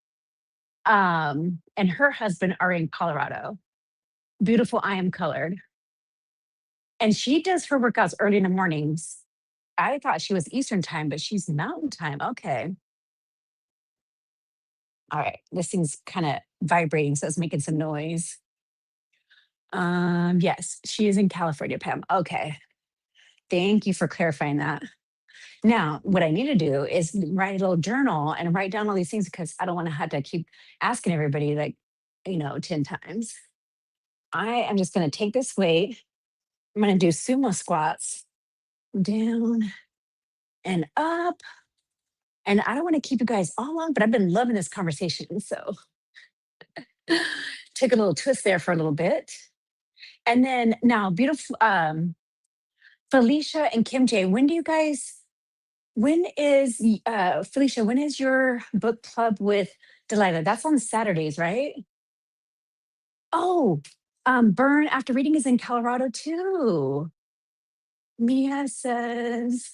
and her husband are in Colorado. Beautiful, I am colored. And she does her workouts early in the mornings. I thought she was Eastern time, but she's Mountain time. Okay. All right. This thing's kind of vibrating, so it's making some noise. Yes, she is in California, Pam. Okay. Thank you for clarifying that. Now, what I need to do is write a little journal and write down all these things because I don't want to have to keep asking everybody like, 10 times. I am just going to take this weight. I'm going to do sumo squats down and up. And I don't want to keep you guys all long, but I've been loving this conversation. So took a little twist there for a little bit. And then now, beautiful Felicia and Kim J. When is Felicia? When is your book club with Delilah? That's on Saturdays, right? Oh, Burn After Reading is in Colorado too. Mia says,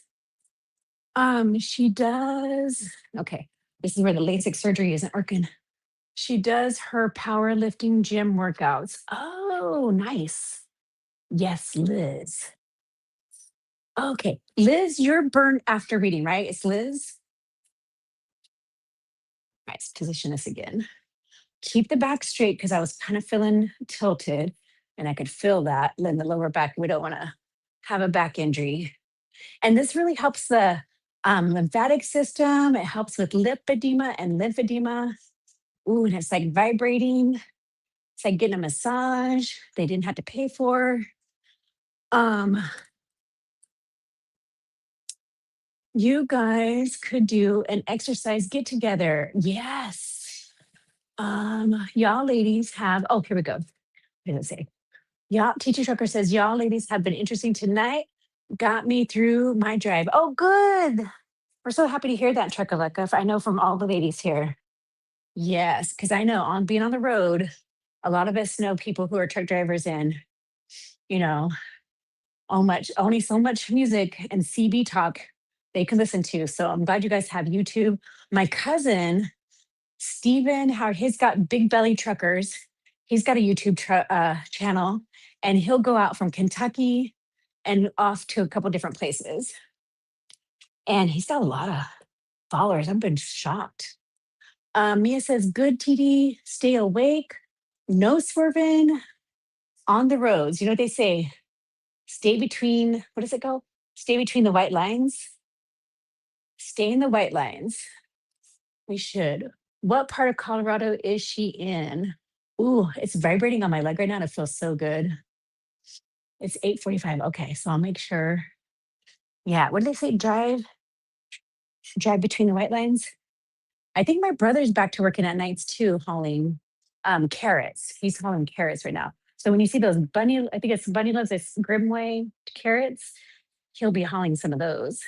she does. Okay, this is where the LASIK surgery isn't working. She does her powerlifting gym workouts. Oh, nice. Yes, Liz. Okay, Liz, you're Burn After Reading, right? It's Liz. Nice. Position this again. Keep the back straight because I was kind of feeling tilted and I could feel that in the lower back. We don't want to have a back injury. And this really helps the lymphatic system. It helps with lipedema and lymphedema. Ooh, and it's like vibrating. It's like getting a massage they didn't have to pay for. Um, you guys could do an exercise get together. Yes. Y'all ladies have, oh, here we go. What does it say? Y'all, Teacher Trucker says, y'all ladies have been interesting tonight. Got me through my drive. Oh, good. We're so happy to hear that, Truckaleka. I know from all the ladies here. Yes, because I know on being on the road, a lot of us know people who are truck drivers and, you know, only so much music and CB talk they can listen to. So I'm glad you guys have YouTube. My cousin, Steven Howard, he's got Big Belly Truckers. He's got a YouTube channel and he'll go out from Kentucky and off to a couple different places. And he's got a lot of followers. I've been shocked. Mia says, good TD, stay awake, no swerving on the roads. You know what they say? Stay between, what does it go? Stay between the white lines. Stay in the white lines. We should. What part of Colorado is she in? Ooh, it's vibrating on my leg right now. And it feels so good. It's 8:45. Okay, so I'll make sure. Yeah, what did they say? Drive between the white lines. I think my brother's back to working at nights too, hauling carrots. He's hauling carrots right now. So when you see those bunny, I think it's bunny loves, it's Grimway carrots, he'll be hauling some of those.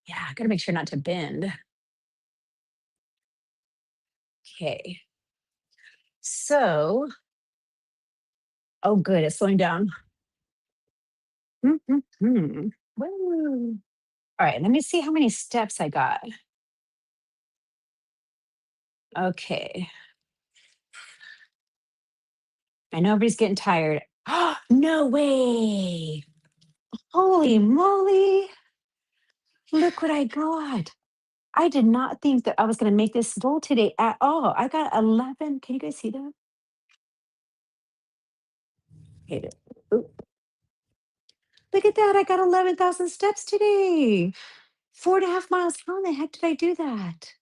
Yeah, I gotta make sure not to bend. Okay. So, oh good, it's slowing down. Mm-hmm. Woo. All right, let me see how many steps I got. Okay. I know everybody's getting tired. No way. Holy moly. Look what I got. I did not think that I was going to make this goal today at all. I got 11. Can you guys see that? Hit it. Oop. Look at that. I got 11,000 steps today. 4.5 miles. How in the heck did I do that?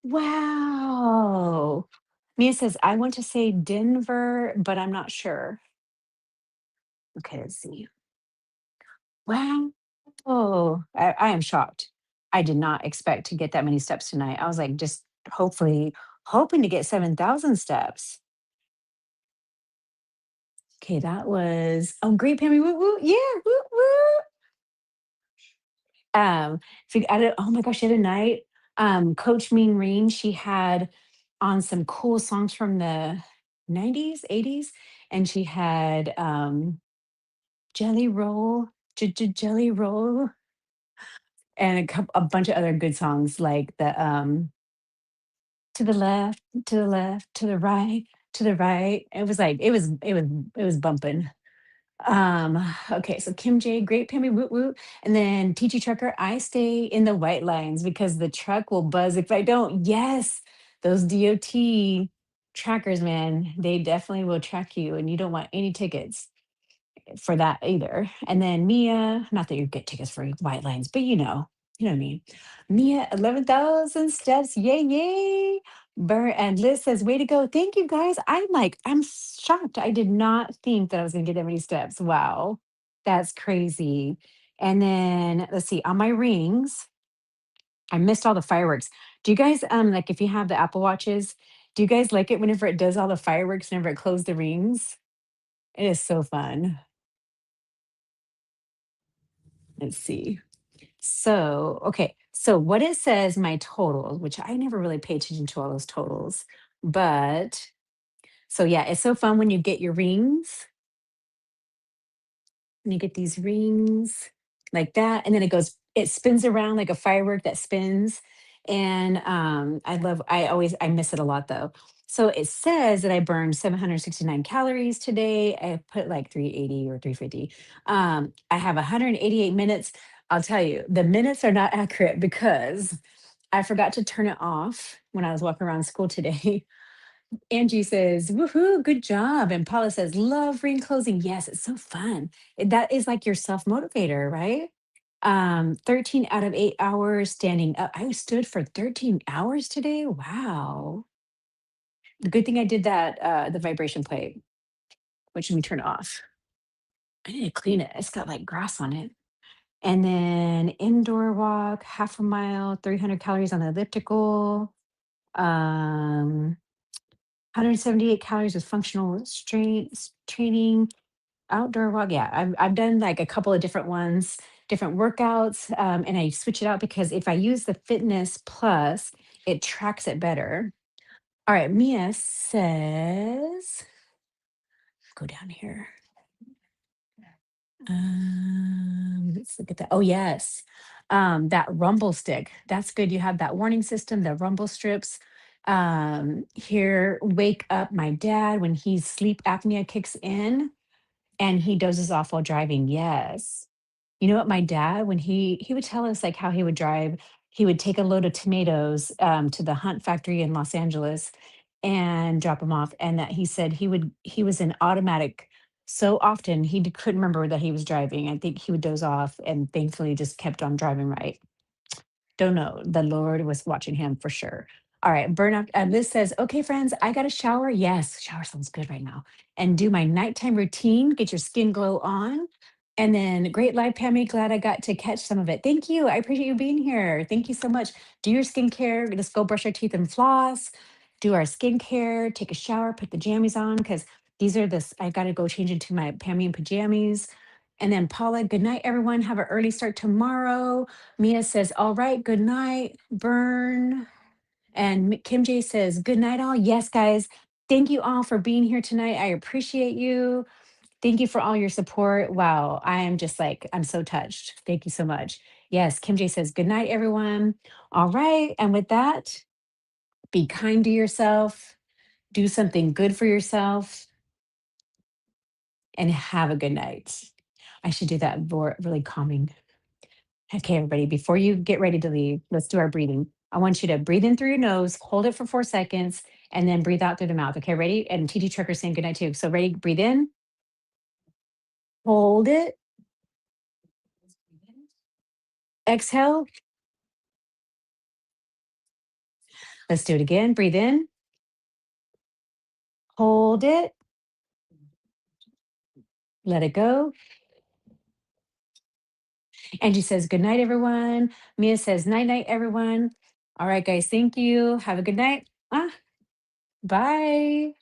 Wow. Mia says, I want to say Denver, but I'm not sure. Okay, let's see. Wow. Oh, I am shocked. I did not expect to get that many steps tonight. I was like, just hopefully hoping to get 7,000 steps. Okay, that was, oh, great, Pammy. Woo, woo. Yeah, woo, woo. So I did, oh my gosh, the other night, Coach Mean Rain, she had on some cool songs from the 90s, 80s, and she had Jelly Roll, Jelly Roll, and a bunch of other good songs like the to the left, to the left, to the right, to the right. It was like it was bumping. Okay, so Kim J, great Pammy Woot Woot. And then TG Trucker, I stay in the white lines because the truck will buzz if I don't. Yes, those DOT trackers, man, they definitely will track you and you don't want any tickets for that either. And then Mia, not that you get tickets for white lines, but you know what I mean. Mia, 11,000 steps. Yay, yay. And Liz says, way to go. Thank you guys. I'm shocked. I did not think that I was going to get that many steps. Wow. That's crazy. And then let's see, on my rings, I missed all the fireworks. Do you guys, like if you have the Apple Watches, do you guys like it whenever it does all the fireworks, whenever it closes the rings? It is so fun. Let's see. So, okay. So what it says my totals, which I never really pay attention to all those totals, but so yeah, it's so fun when you get your rings and you get these rings like that, and then it spins around like a firework that spins. And I miss it a lot though. So it says that I burned 769 calories today. I put like 380 or 350. I have 188 minutes. I'll tell you, the minutes are not accurate because I forgot to turn it off when I was walking around school today. Angie says, "Woohoo, good job." And Paula says, "Love ring closing." Yes, it's so fun. That is like your self motivator, right? 13 out of 8 hours standing up. I stood for 13 hours today. Wow. The good thing I did that, the vibration plate, which let me turn it off. I need to clean it. It's got like grass on it. And then indoor walk, half a mile, 300 calories on the elliptical. Um, 178 calories with functional strength training, outdoor walk. Yeah, I've done like a couple of different ones, different workouts, and I switch it out because if I use the Fitness Plus, it tracks it better. All right, Mia says, go down here. Let's look at that. Oh, yes. That rumble stick. That's good. You have that warning system, the rumble strips. Here, wake up my dad when he's sleep apnea kicks in and he dozes off while driving. Yes. You know what, my dad, when he would tell us like how he would drive, he would take a load of tomatoes to the Hunt factory in Los Angeles and drop them off. And that he said he was in automatic so often couldn't remember that he was driving. I think he would doze off and thankfully just kept on driving right. Don't know. The Lord was watching him for sure. All right, burnout. Liz says, "Okay, friends, I got a shower. Yes, shower sounds good right now. And do my nighttime routine. Get your skin glow on." And then, great live, Pammy. Glad I got to catch some of it. Thank you. I appreciate you being here. Thank you so much. Do your skincare. Let's go brush our teeth and floss. Do our skincare. Take a shower. Put the jammies on because these are this. I got to go change into my Pammy and pajamas. And then Paula, good night, everyone. Have an early start tomorrow. Mia says, all right, good night, Burn. And Kim J says, good night, all. Yes, guys. Thank you all for being here tonight. I appreciate you. Thank you for all your support. Wow. I am just like, I'm so touched. Thank you so much. Yes, Kim J says, good night, everyone. All right. And with that, be kind to yourself, do something good for yourself, and have a good night. I should do that more really calming. Okay, everybody, before you get ready to leave, let's do our breathing. I want you to breathe in through your nose, hold it for 4 seconds, and then breathe out through the mouth. Okay, ready? And TT Trucker saying good night too. So ready, breathe in, hold it, exhale. Let's do it again. Breathe in, hold it, let it go. Angie says good night, everyone. Mia says night night, everyone. All right, guys, thank you. Have a good night. Bye.